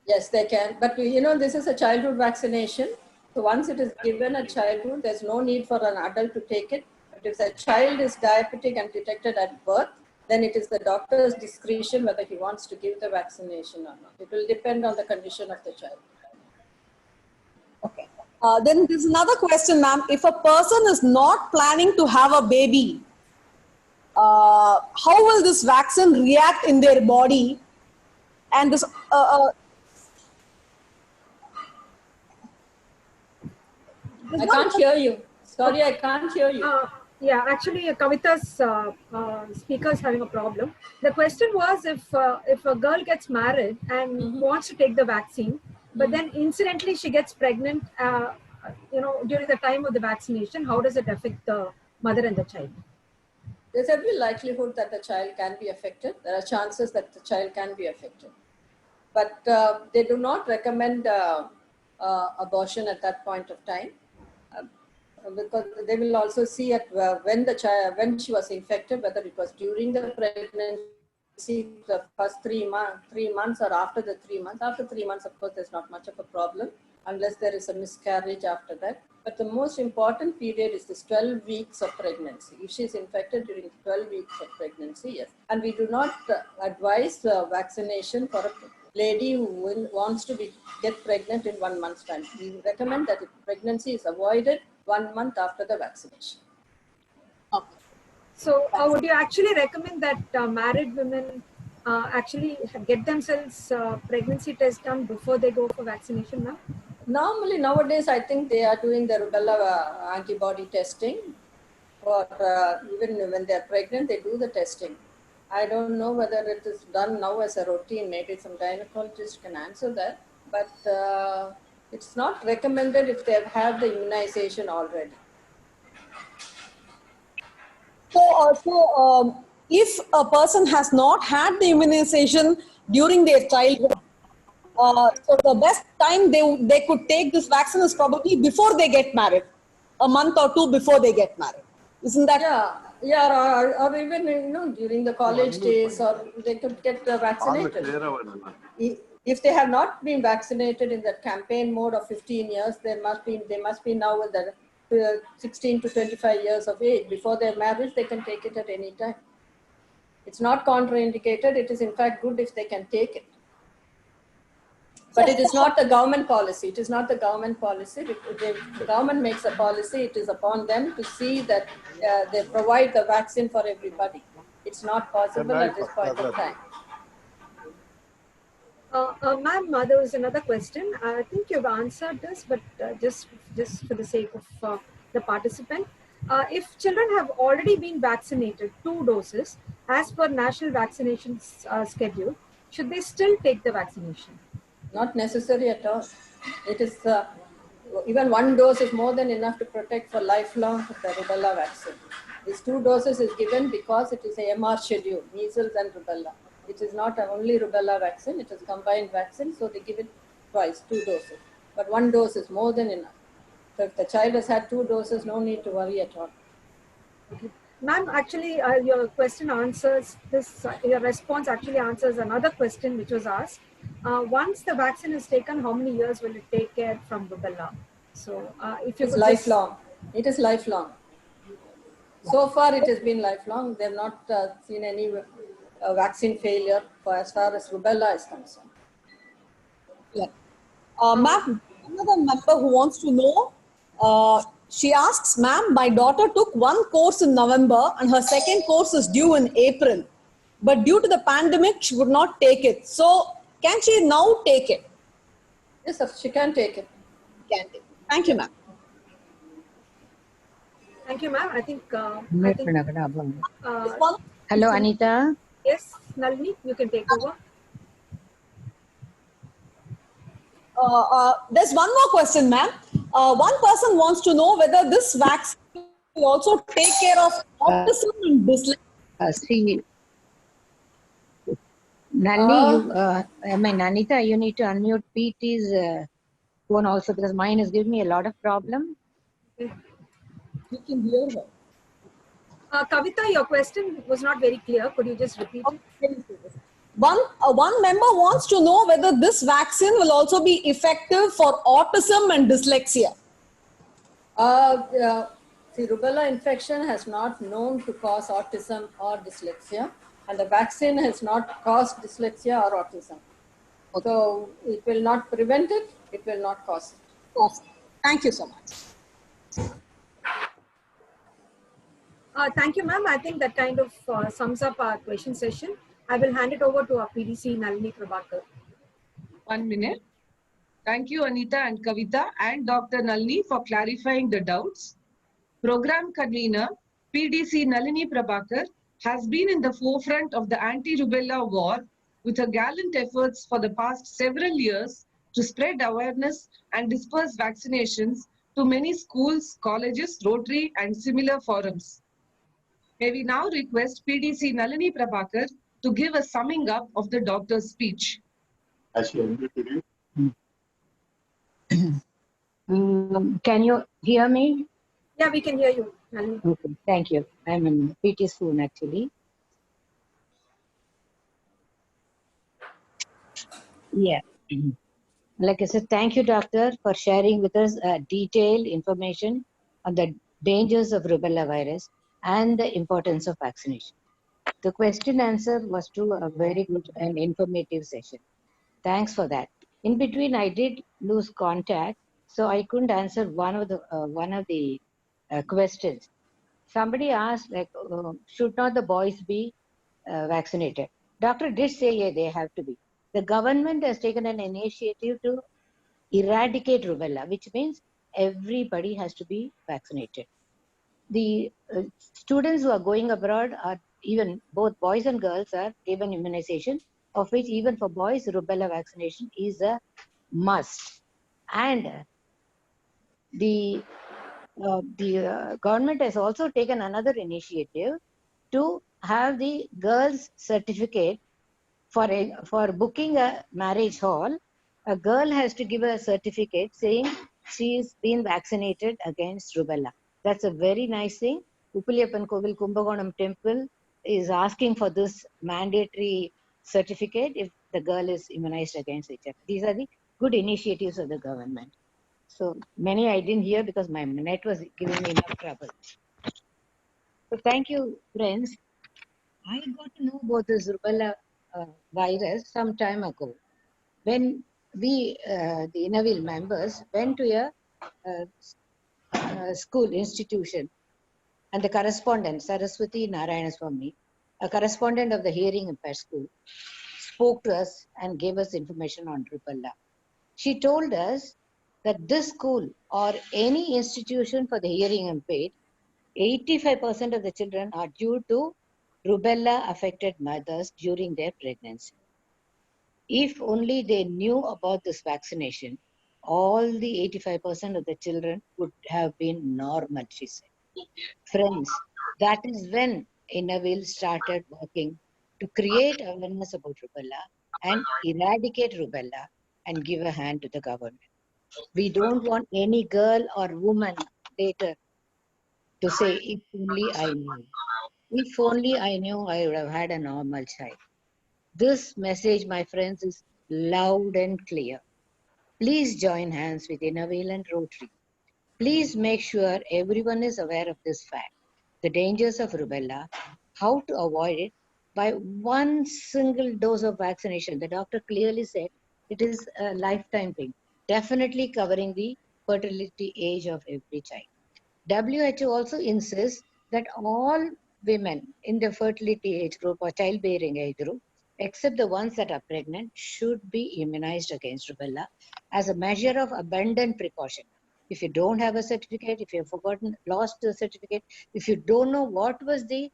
Yes, they can. But this is a childhood vaccination. So once it is given at childhood, there's no need for an adult to take it. But if the child is diabetic and detected at birth, then it is the doctor's discretion whether he wants to give the vaccination or not. It will depend on the condition of the child. Okay. Then there's another question, ma'am. If a person is not planning to have a baby, how will this vaccine react in their body? And this I can't hear you. Sorry, I can't hear you. Yeah, actually, Kavita's speaker is having a problem. The question was if a girl gets married and wants to take the vaccine, but then incidentally she gets pregnant, during the time of the vaccination, how does it affect the mother and the child? There's every likelihood that the child can be affected. There are chances that the child can be affected. But they do not recommend abortion at that point of time. Because they will also see at when she was infected, whether it was during the pregnancy, the first 3 months, or after the 3 months. After 3 months, of course, there's not much of a problem unless there is a miscarriage after that. But the most important period is this 12 weeks of pregnancy. If she's infected during 12 weeks of pregnancy, yes. And we do not advise vaccination for a lady who wants to get pregnant in 1 month's time. We recommend that if pregnancy is avoided 1 month after the vaccination. okay. So would you actually recommend that married women actually get themselves pregnancy test done before they go for vaccination now? Normally, nowadays, I think they are doing the rubella antibody testing, or even when they are pregnant, they do the testing. I don't know whether it is done now as a routine. Maybe some gynecologist can answer that, but it's not recommended if they have had the immunization already. So, if a person has not had the immunization during their childhood, so the best time they could take this vaccine is probably before they get married, a month or two before they get married. Isn't that? Yeah, or even during the college days, or they could get vaccinated. If they have not been vaccinated in the campaign mode of 15 years, they must be now with the 16 to 25 years of age. Before their marriage, they can take it at any time. It's not contraindicated. It is in fact good if they can take it. But it is not the government policy. It is not the government policy. If the government makes a policy, it is upon them to see that they provide the vaccine for everybody. It's not possible at this point of time. Ma'am, there was another question. I think you've answered this, but just for the sake of the participant, if children have already been vaccinated 2 doses as per national vaccination schedule, should they still take the vaccination? Not necessary at all. It is even 1 dose is more than enough to protect for lifelong the rubella vaccine. These 2 doses is given because it is a MR schedule, measles and rubella. It is not only rubella vaccine, it is combined vaccine, so they give it twice, 2 doses. but 1 dose is more than enough. So if the child has had 2 doses, no need to worry at all. Ma'am, actually, your question answers this, your response actually answers another question which was asked. Once the vaccine is taken, how many years will it take care from rubella? So, if you It's could just- lifelong. It is lifelong. So far, it has been lifelong. They have not seen any vaccine failure for as far as rubella is concerned. Yeah. Ma'am, another member who wants to know, she asks, ma'am, my daughter took 1 course in November and her second course is due in April. But due to the pandemic, she would not take it. So, can she now take it? Yes, she can take it. Can take it. Thank you, ma'am. Thank you, ma'am. I think, Hello, Anita. yes, Nalini, you can take over. There's one more question, ma'am. One person wants to know whether this vaccine will also take care of autism and dyslexia. See, Nalini, Anita, you need to unmute PT's phone also because mine is giving me a lot of problem. You can hear her. Kavita, your question was not very clear. Could you just repeat it? One member wants to know whether this vaccine will also be effective for autism and dyslexia. See, rubella infection has not known to cause autism or dyslexia, and the vaccine has not caused dyslexia or autism. Okay. So it will not prevent it, it will not cause it. Awesome. Thank you so much. Thank you, ma'am. I think that kind of sums up our question session. I will hand it over to our PDC, Nalini Prabhakar. 1 minute. Thank you, Anita and Kavita and Dr. Nalini for clarifying the doubts. Program convener, PDC Nalini Prabhakar, has been in the forefront of the anti-rubella war with her gallant efforts for the past several years to spread awareness and disperse vaccinations to many schools, colleges, Rotary and similar forums. May we now request PDC Nalini Prabhakar to give a summing up of the doctor's speech. Can you hear me? Yeah, we can hear you, Nalini. Okay, thank you. I'm in PT's phone actually. Yeah. Like I said, thank you, doctor, for sharing with us detailed information on the dangers of rubella virus and the importance of vaccination. The question answer was to a very good and informative session. Thanks for that. In between, I did lose contact, so I couldn't answer one of the questions. Somebody asked, like, should not the boys be vaccinated? Doctor did say, yeah, they have to be. The government has taken an initiative to eradicate rubella, which means everybody has to be vaccinated. The students who are going abroad are even both boys and girls are given immunization, of which even for boys, rubella vaccination is a must. And the government has also taken another initiative to have the girls' certificate for booking a marriage hall. A girl has to give a certificate saying she's been vaccinated against rubella. That's a very nice thing. Uppaliyappan Kovil Kumbakonam Temple is asking for this mandatory certificate if the girl is immunized against HIV. These are the good initiatives of the government. So many I didn't hear because my net was giving me enough trouble. So thank you, friends. I got to know about this rubella virus some time ago when we, the Inavil members, went to a school institution, and the correspondent, Saraswati Narayanaswamy, a correspondent of the hearing impaired school, spoke to us and gave us information on rubella. She told us that this school or any institution for the hearing impaired, 85% of the children are due to rubella affected mothers during their pregnancy. If only they knew about this vaccination, all the 85% of the children would have been normal, she said. Friends, that is when Inavil started working to create awareness about rubella and eradicate rubella and give a hand to the government. We don't want any girl or woman later to say, if only I knew. If only I knew, I would have had a normal child. This message, my friends, is loud and clear. Please join hands with Innervale and Rotary. Please make sure everyone is aware of this fact, the dangers of rubella, how to avoid it by one single dose of vaccination. The doctor clearly said it is a lifetime thing, definitely covering the fertility age of every child. WHO also insists that all women in the fertility age group or childbearing age group, except the ones that are pregnant, should be immunized against rubella as a measure of abundant precaution. If you don't have a certificate, if you've forgotten, lost the certificate, if you don't know what was the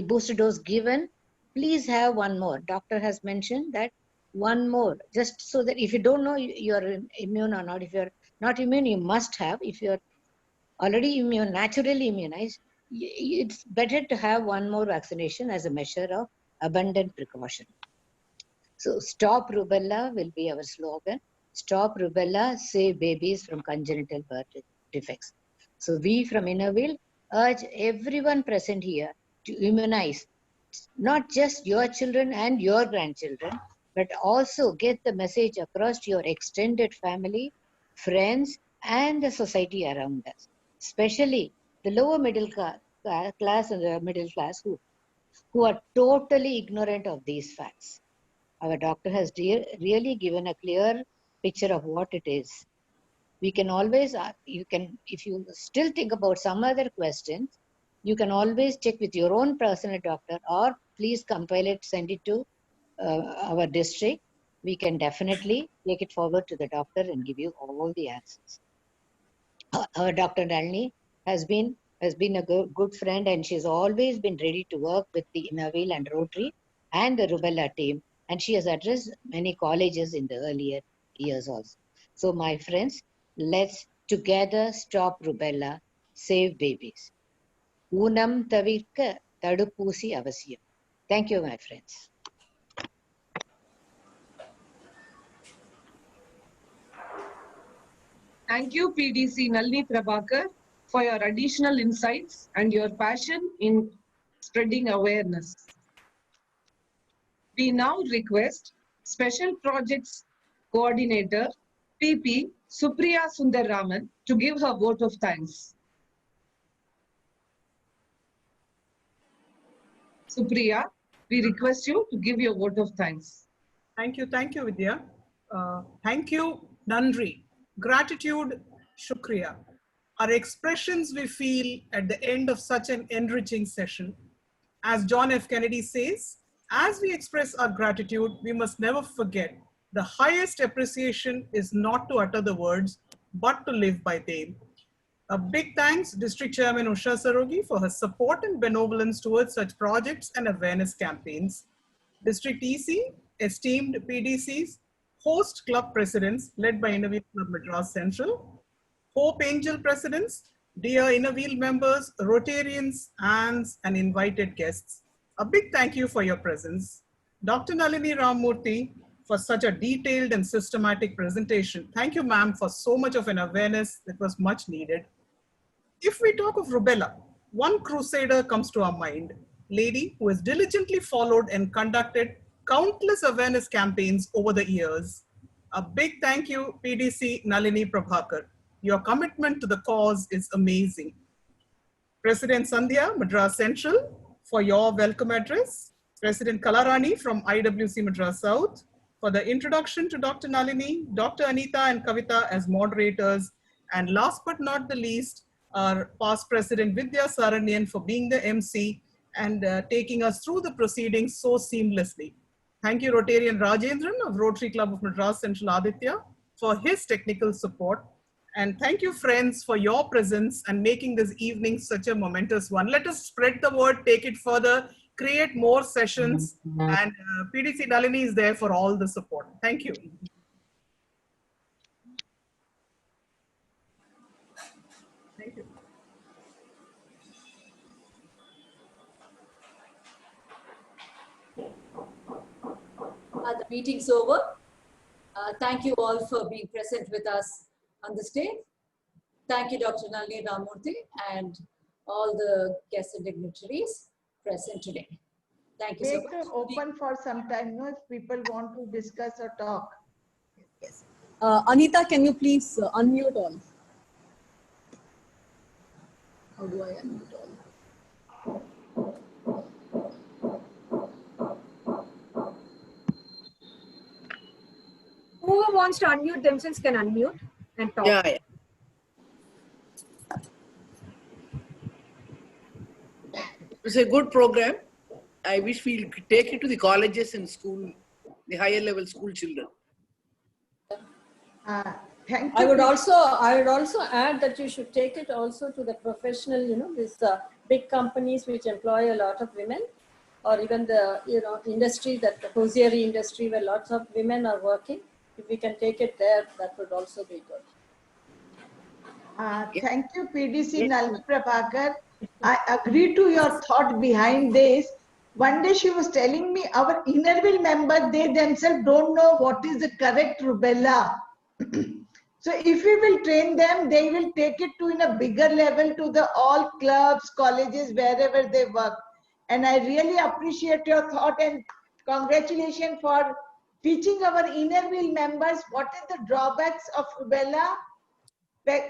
booster dose given, please have one more. Doctor has mentioned that one more, just so that if you don't know you're immune or not, if you're not immune, you must have. If you're already immune, naturally immunized, it's better to have one more vaccination as a measure of abundant precaution. So stop rubella will be our slogan. Stop rubella, save babies from congenital birth defects. So we from Innervale urge everyone present here to immunize not just your children and your grandchildren, but also get the message across to your extended family, friends, and the society around us, especially the lower middle class and the middle class who are totally ignorant of these facts. Our doctor has really given a clear picture of what it is. We can always, if you still think about some other questions, you can always check with your own personal doctor, or please compile it, send it to our district. We can definitely take it forward to the doctor and give you all the answers. Our Dr. Nalini has been a good friend, and she's always been ready to work with the Innervale and Rotary and the Rubella team. And she has addressed many colleges in the earlier years also. So my friends, let's together stop rubella, save babies. Unam tavirka tadupusi avasiyam. Thank you, my friends. Thank you, PDC Nalini Prabhakar, for your additional insights and your passion in spreading awareness. We now request Special Projects Coordinator, PP Supriya Sundararaman, to give her vote of thanks. Supriya, we request you to give your vote of thanks. Thank you, Vidya. Thank you, Nandri. Gratitude, Shukriya, are expressions we feel at the end of such an enriching session. As John F. Kennedy says, as we express our gratitude, we must never forget the highest appreciation is not to utter the words, but to live by them. A big thanks, District Chairman Usha Sarogi, for her support and benevolence towards such projects and awareness campaigns. District EC, esteemed PDCs, host club presidents led by Innervale Club Madras Central, Hope Angel presidents, dear Innervale members, Rotarians, aunts, and invited guests. A big thank you for your presence. Dr. Nalini Ramamurthy, for such a detailed and systematic presentation. Thank you, ma'am, for so much of an awareness that was much needed. If we talk of rubella, one crusader comes to our mind, lady who has diligently followed and conducted countless awareness campaigns over the years. A big thank you, PDC Nalini Prabhakar. Your commitment to the cause is amazing. President Sandhya, Madras Central, for your welcome address. President Kalarani from IWC Madras South, for the introduction to Dr. Nalini, Dr. Anita and Kavita as moderators, and last but not the least, our past President Vidya Saranyan for being the MC and taking us through the proceedings so seamlessly. Thank you, Rotarian Rajendran of Rotary Club of Madras Central Aditya for his technical support. And thank you, friends, for your presence and making this evening such a momentous one. Let us spread the word, take it further, create more sessions, and PDC Nalini is there for all the support. Thank you. Thank you. The meeting's over. Thank you all for being present with us on this day. Thank you, Dr. Nalini Ramamurthy, and all the guests and dignitaries present today. Thank you so Make much. open for some time, no, if people want to discuss or talk. Yes. Anita, can you please unmute all? How do I unmute all? Whoever wants to unmute themselves can unmute and talk. Yeah. It's a good program. I wish we'll take it to the colleges and school, the higher level school children. Thank you. I would also add that you should take it also to the professional, these big companies which employ a lot of women, or even the, industry, that the hosiery industry where lots of women are working. If we can take it there, that would also be good. Thank you, PDC Nalini Prabhakar. I agree to your thought behind this. One day she was telling me our Innerville members, they themselves don't know what is the correct rubella. So if we will train them, they will take it to in a bigger level to the all clubs, colleges, wherever they work. And I really appreciate your thought, and congratulations for teaching our Innerville members what is the drawbacks of rubella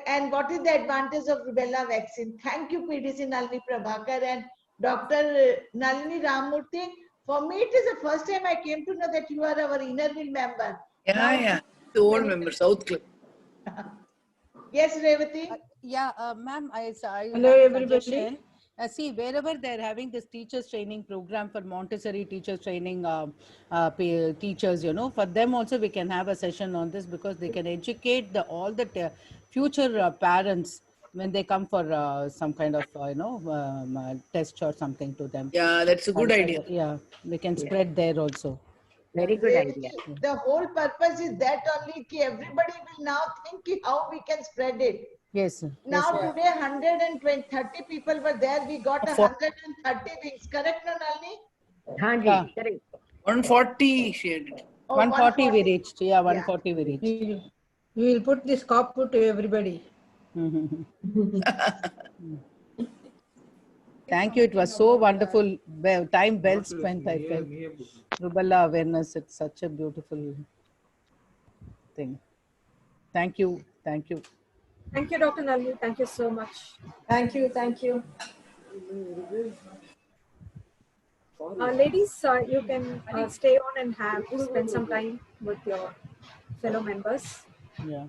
and what is the advantage of rubella vaccine. Thank you, PDC Nalini Prabhakar and Dr. Nalini Ramamurthy. For me, it is the first time I came to know that you are our Innerville member. Yeah. The old member, South Club. Yes, Revati. Ma'am, Hello, everybody. suggestion. See, wherever they're having this teachers training program for Montessori teachers training teachers, for them also we can have a session on this, because they can educate all the future parents when they come for some kind of, test or something to them. Yeah, that's a good idea. Yeah, we can spread there also. Very good idea. The whole purpose is that only ki everybody will now think ki how we can spread it. Yes. Now today 130 people were there. We got 130 wings. Correct, no, Nalini? Yeah. Correct. 140 shared it. 140 we reached. Yeah, 140 we reached. We will put this copy to everybody. Thank you. It was so wonderful. Time well spent, I felt. Rubella awareness, it's such a beautiful thing. Thank you. Thank you. Thank you, Dr. Nalini. Thank you so much. Thank you. Thank you. Ladies, you can stay on and spend some time with your fellow members. Yeah.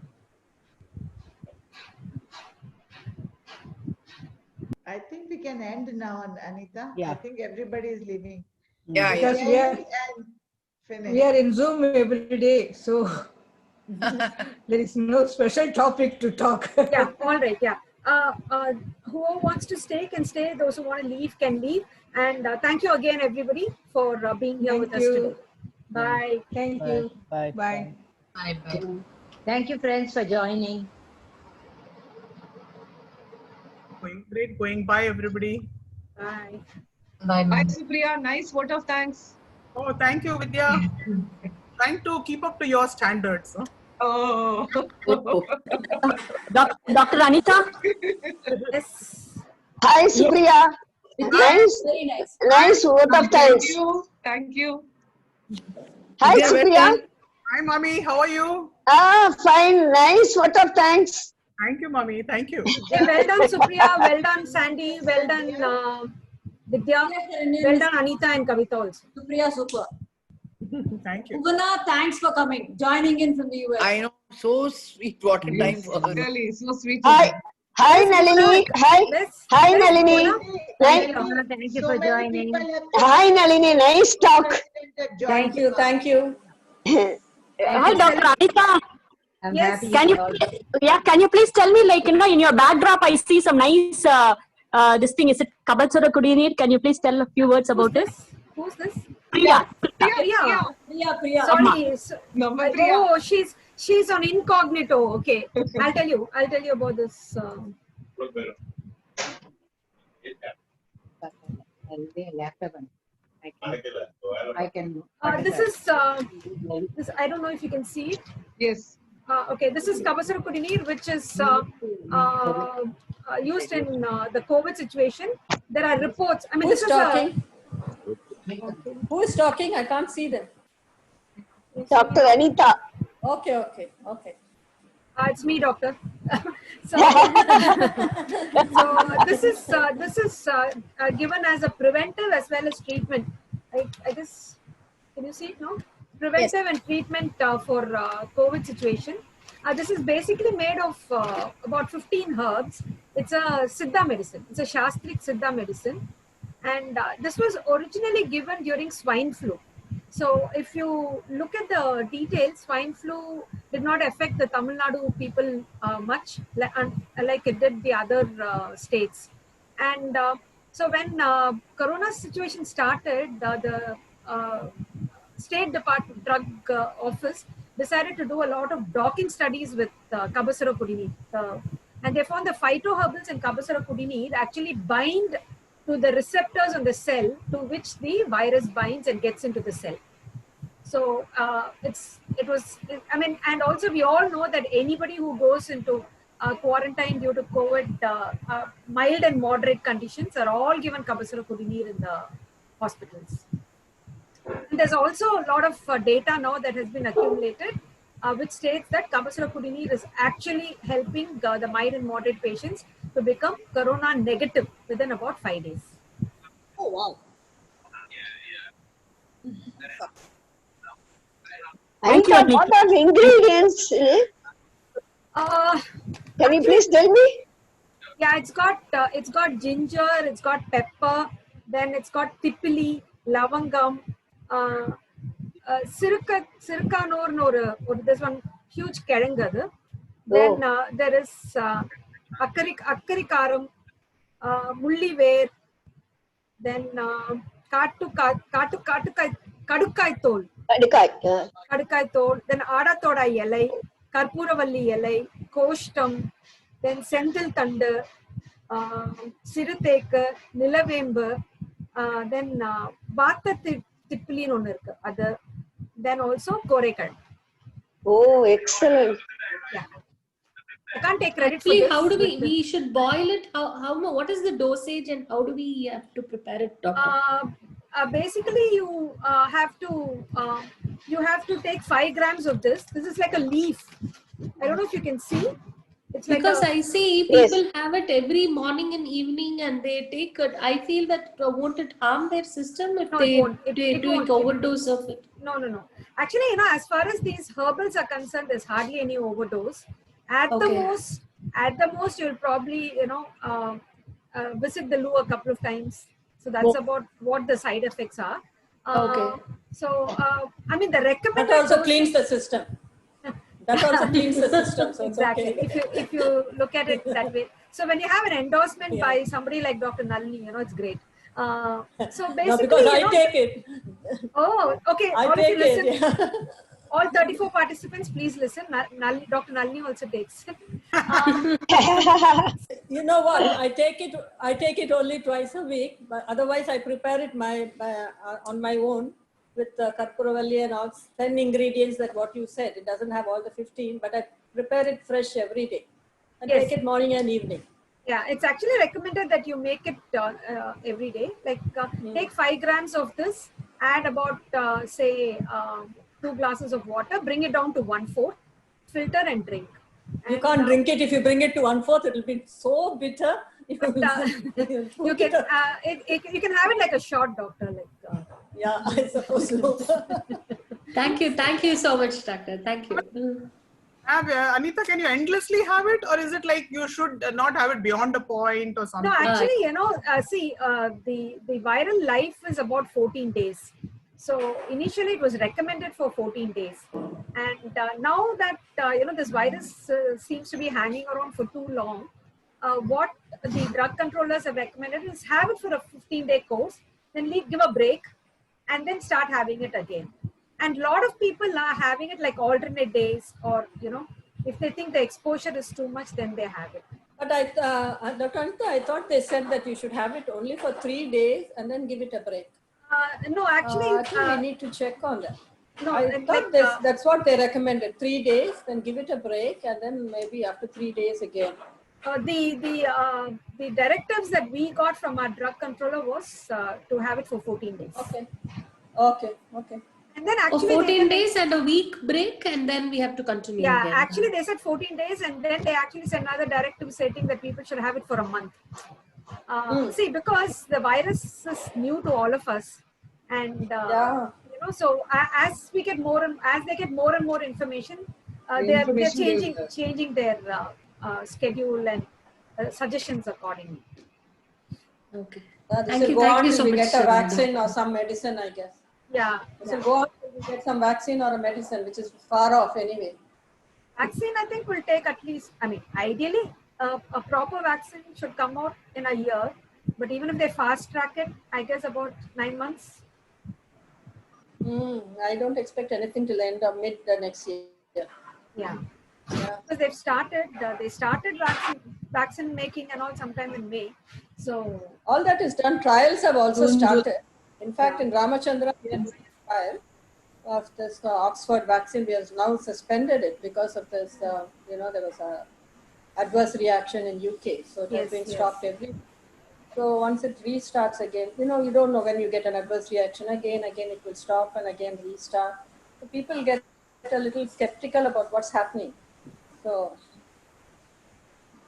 I think we can end now, Anita. Yeah. I think everybody is leaving. Yeah, Because we are in Zoom every day, so there is no special topic to talk. Yeah, all right, yeah. Whoever wants to stay can stay. Those who want to leave can leave. And thank you again, everybody, for being here with us today. Bye. Thank Bye. you. Bye. Bye. Bye. Thank you, friends, for joining. Great going. Bye, everybody. Bye. Bye, Supriya. Nice vote of thanks. Oh, thank you, Vidya. Trying to keep up to your standards. Huh? Oh. Dr. Anita? Yes. Hi, Supriya. Nice, Very nice. nice vote of thanks. Thank you. Hi, Vidya, well Supriya. done. Hi, Mommy. How are you? Fine. Nice vote of thanks. Thank you, Mommy. Thank you. Hey, well done, Supriya. Well done, Sandy. Well done, Vidya. Well done, Anita and Kavita also. Supriya, super. Thank you. Ugana, thanks for coming, joining in from the US. I know, so sweet. What a time for her. Really, so sweet. Hi. Hi, Nalini. Hi. Hi, Nalini. Nice. Thank you for joining. Hi, Nalini. Nice talk. Thank you. Thank you. Hi, Dr. Anita. I'm Yes. happy. Can you please tell me, like, in your backdrop, I see some nice, this thing, is it Kabatsura Kudinir? Can you please tell a few words about it? Who's this? Priya. Priya. Sorry. Oh, she's on incognito. Okay. I'll tell you about this. Laptop. I can. This is, this, I don't know if you can see it. Yes. Okay, this is Kabasara Kudineer, which is used in the COVID situation. There are reports. I mean, Who's this talking? is Who is talking? I can't see them. Dr. Anita. Okay, okay, okay. It's me, doctor. So, this is given as a preventive as well as treatment. I guess, can you see it now? Preventive and treatment for COVID situation. This is basically made of about 15 herbs. It's a Siddha medicine. It's a Shastric Siddha medicine. And this was originally given during swine flu. So if you look at the details, swine flu did not affect the Tamil Nadu people much, like it did the other states. And so when Corona situation started, the State Department Drug Office decided to do a lot of docking studies with Kabasara Kudineer. And they found the phytoherbals in Kabasara Kudineer actually bind to the receptors on the cell to which the virus binds and gets into the cell. So and also we all know that anybody who goes into quarantine due to COVID, mild and moderate conditions are all given Kabasara Kudineer in the hospitals. And there's also a lot of data now that has been accumulated which states that Kabasara Kudineer is actually helping the mild and moderate patients to become corona negative within about 5 days. Oh, wow. Anita, what are the ingredients? Can you please tell me? Yeah, it's got ginger, it's got pepper, then it's got tipili, lavangam, sirkanor, there's one huge kerangadu. Then there is akkarikaram, mulliver, then kadukai tol. Kadukai tol, then adathoda yelai, karpuravalli yelai, koshtam, then senthil thandu, siruteka, nilavembu, then vata tippili onu irukku adu, then also korekal. Oh, excellent. Yeah. I can't take credit Actually, for this. how do we should boil it? What is the dosage and how do we have to prepare it, doctor? Basically, you have to take 5 grams of this. This is like a leaf. I don't know if you can see. It's Because like I see people have it every morning and evening and they take it. I feel that won't it harm their system if they do overdose of it? No. Actually, as far as these herbals are concerned, there's hardly any overdose. At the most, you'll probably, visit the loo a couple of times. So that's about what the side effects are. So, I mean, the recommended That also cleans the system. That also cleans the system. So exactly. Okay. If you look at it that way. So when you have an endorsement by somebody like Dr. Nalini, it's great. So basically, No, because I take it. Oh, okay. I All of you take it. listen. Yeah. All 34 participants, please listen. Dr. Nalini also takes. You know what? I take it only twice a week, but otherwise I prepare it on my own with karpuravalli and all 10 ingredients that what you said. It doesn't have all the 15, but I prepare it fresh every day and take it morning and evening. Yeah, it's actually recommended that you make it every day. Like take 5 grams of this, add about say 2 glasses of water, bring it down to 1/4, filter and drink. You can't drink it. If you bring it to 1/4, it will be so bitter. You can have it like a shot, doctor. Yeah, I suppose so. Thank you so much, doctor. Thank you. Anita, can you endlessly have it, or is it like you should not have it beyond a point or something? No, actually, the viral life is about 14 days. So initially it was recommended for 14 days. And now that, this virus seems to be hanging around for too long, what the drug controllers have recommended is have it for a 15-day course, then give a break, and then start having it again. And a lot of people are having it like alternate days, or, if they think the exposure is too much, then they have it. But Dr. Anita, I thought they said that you should have it only for 3 days and then give it a break. No, actually, I think we need to check on that. No, I thought that's what they recommended. 3 days, then give it a break, and then maybe after 3 days again. The directives that we got from our drug controller was to have it for 14 days. Okay. Okay. Okay. And then actually 14 days and a week break, and then we have to continue. Yeah, again. actually they said 14 days, and then they actually sent another directive stating that people should have it for a month. See, because the virus is new to all of us, and you know, so as we get more and as they get more and more information, they're changing their schedule and suggestions accordingly. Okay. Thank you so much. We get a vaccine or some medicine, I guess. Yeah. So go on to get some vaccine or a medicine, which is far off anyway. Vaccine, I think, will take at least, I mean, ideally, a proper vaccine should come out in a year. But even if they fast track it, I guess about 9 months. I don't expect anything till the end of mid the next year. Yeah. Because they've started, they started vaccine making and all sometime in May. So all that is done. Trials have also started. In fact, in Ramachandra, we are doing a trial of this Oxford vaccine. We have now suspended it because of this, you know, there was a adverse reaction in UK. So it has been stopped every. So once it restarts again, you know, you don't know when you get an adverse reaction. Again it will stop and again restart. So people get a little skeptical about what's happening. So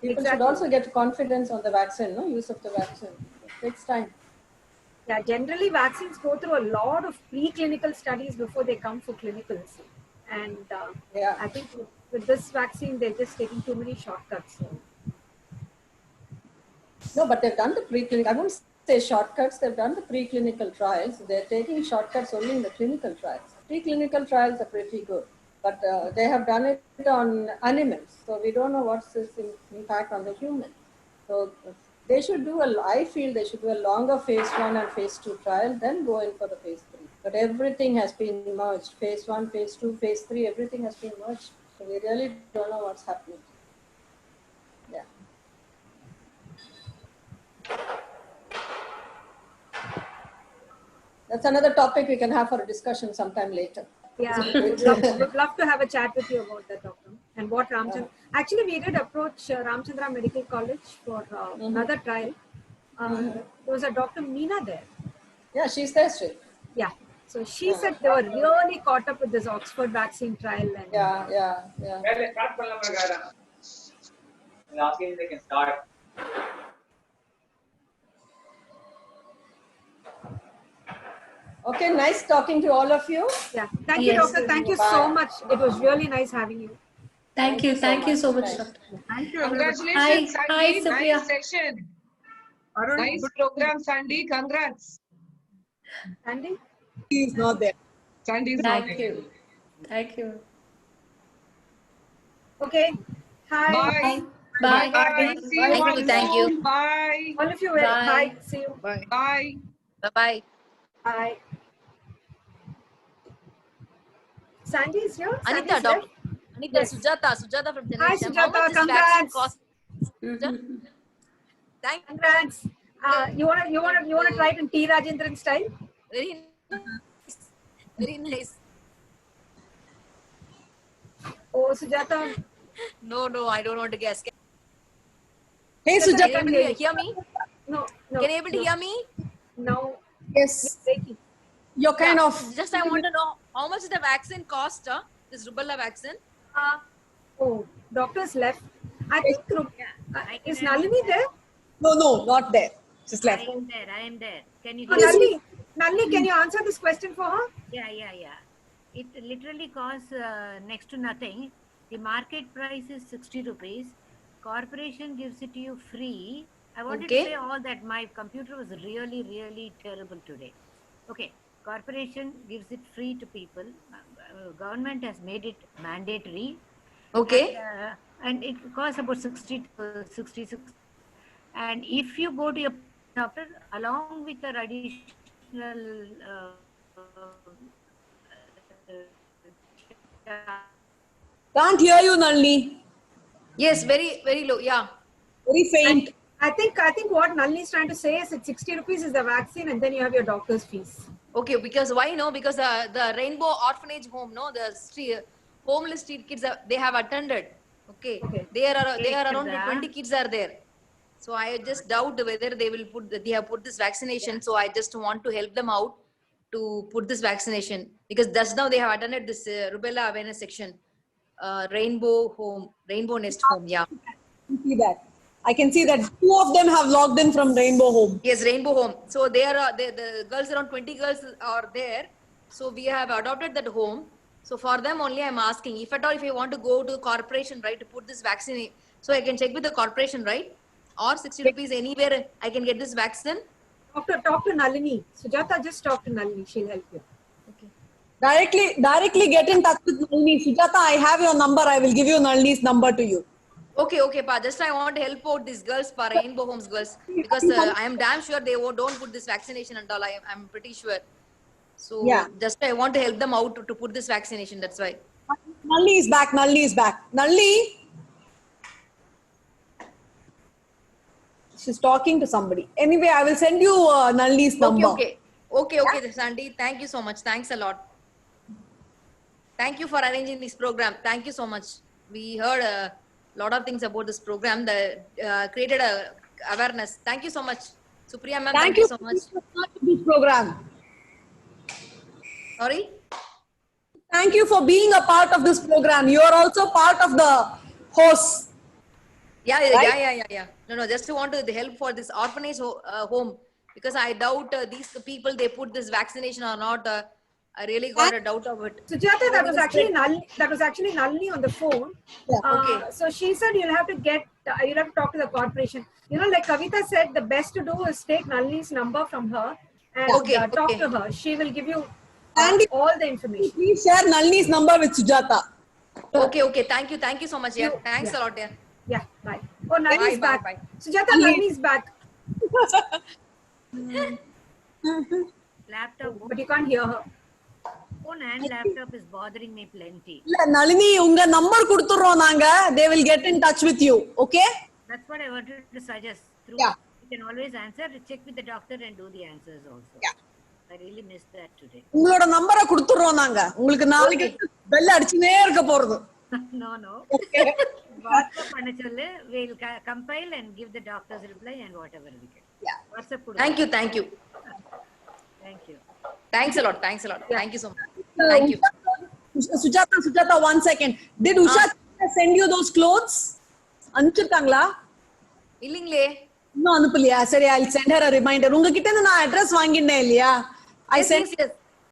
people should also get confidence on the vaccine, no use of the vaccine. It takes time. Yeah, generally vaccines go through a lot of preclinical studies before they come for clinicals. And I think with this vaccine, they're just taking too many shortcuts. So. No, but they've done the preclinical, I won't say shortcuts, they've done the preclinical trials. They're taking shortcuts only in the clinical trials. Preclinical trials are pretty good, but they have done it on animals. So we don't know what's its impact on the human. So they should do I feel they should do a longer phase 1 and phase 2 trial, then go in for the phase 3. But everything has been merged. Phase 1, phase 2, phase 3, everything has been merged. So we really don't know what's happening. Yeah. That's another topic we can have for a discussion sometime later. Yeah, would love to have a chat with you about that, Doctor. And what Ramchandra. Actually, we did approach Ramchandra Medical College for another trial. There was a Dr. Meena there. Yeah, she's there still. Yeah. So she said they were really caught up with this Oxford vaccine trial. And yeah. Well, let's start. Asking if they can start. Okay, nice talking to all of you. Yeah, thank you, Doctor. Thank you so much. It was really nice having you. Thank you so much, Doctor. Thank you. Congratulations, Sandy. Nice session. Nice program, Sandy. Congrats. Sandy? He is not there. Sandy is not there. Thank you. Okay. Hi. Bye. Bye. Bye. See you all Thank you. soon. Bye. All of you. Bye. See you. Bye. Bye. Bye-bye. Bye. Sandy is here. Anita, Anita, yes. Sujata from Telangana. Hi, Sujata. Congrats. Congrats. You wanna try it in T. Rajendran style? Very nice. Very nice. Oh, Sujata. No, I don't want to guess. Hey, Sujata. Can you able to hear me? No. Can you able to hear me? No. Yes. You're kind of. Just I want to know how much the vaccine cost, this rubella vaccine? Doctors left. I think, is Nalini there? No, not there. Just left. I am there. Can you hear Nalini, can you answer this question for her? Yeah. It literally costs next to nothing. The market price is 60 rupees. Corporation gives it to you free. I wanted to say all that. My computer was really, really terrible today. Okay. Corporation gives it free to people. Government has made it mandatory. Okay. And it costs about 60 to 66. And if you go to your doctor along with the additional Can't hear you, Nalini. Yes, very, very low. Yeah. Very faint. I think what Nalini is trying to say is that 60 rupees is the vaccine and then you have your doctor's fees. Okay, because why? No, because the Rainbow Orphanage Home, no, the homeless street kids, they have attended. Okay, they are around 20 kids are there. So I just doubt whether they have put this vaccination. So I just want to help them out to put this vaccination, because just now they have attended this rubella awareness section, Rainbow Nest Home. Yeah. See that. I can see that 2 of them have logged in from Rainbow Home. Yes, Rainbow Home. So they are the girls, around 20 girls are there. So we have adopted that home. So for them only I'm asking, if at all, if I want to go to the corporation, right, to put this vaccine, so I can check with the corporation, right? Or 60 rupees anywhere I can get this vaccine. Talk to Nalini. Sujata, just talk to Nalini. She'll help you. Okay. Directly get in touch with Nalini. Sujata, I have your number. I will give you Nalini's number to you. Okay, Pa. Just I want to help out these girls, Pa, Rainbow Homes girls, because I am damn sure they don't put this vaccination and all. I'm pretty sure. So yeah, just I want to help them out to put this vaccination. That's why. Nalini is back. Nalini. She's talking to somebody. Anyway, I will send you Nalini's number. Okay, Sandy. Thank you so much. Thanks a lot. Thank you for arranging this program. Thank you so much. We heard a lot of things about this program that created a awareness. Thank you so much. Supriya ma'am, thank you so much. This program. Sorry? Thank you for being a part of this program. You are also part of the hosts. Yeah, right? Yeah. No, just want to help for this orphanage home, because I doubt these people, they put this vaccination or not. I really got a doubt of it. Sujata, that was actually Nalini on the phone. Yeah. Okay. So she said you'll have to talk to the corporation. You know, like Kavita said, the best to do is take Nalini's number from her and talk to her. She will give you all the information. Please share Nalini's number with Sujata. Okay. Thank you so much. Yeah. Thanks a lot. Yeah, bye. Oh, Nalini's back. Bye. Sujata, Nalini's back. Laptop. But you can't hear her. Phone and laptop is bothering me plenty. Nalini, unga number kuduthurom naanga. They will get in touch with you. Okay? That's what I wanted to suggest. You can always answer. Check with the doctor and do the answers also. Yeah. I really missed that today. உங்களோட நம்பரை கொடுத்துறோம் நாங்க. உங்களுக்கு நாளைக்கு bell அடிச்சுனே இருக்க போறது. No. WhatsApp பண்ண சொல்லு. We'll compile and give the doctor's reply and whatever we can. Yeah. WhatsApp. Thank you. Thank you. Thanks a lot. Yeah. Thank you so much. Thank you. Sujata, 1 second. Did Usha send you those clothes? அனுப்பிச்சிருக்காங்களா? இல்லீங்களே. இன்னும் அனுப்பலையா? சரி, I'll send her a reminder. உங்ககிட்ட இருந்து நான் address வாங்கிட்டேன் இல்லையா? I sent. Yes.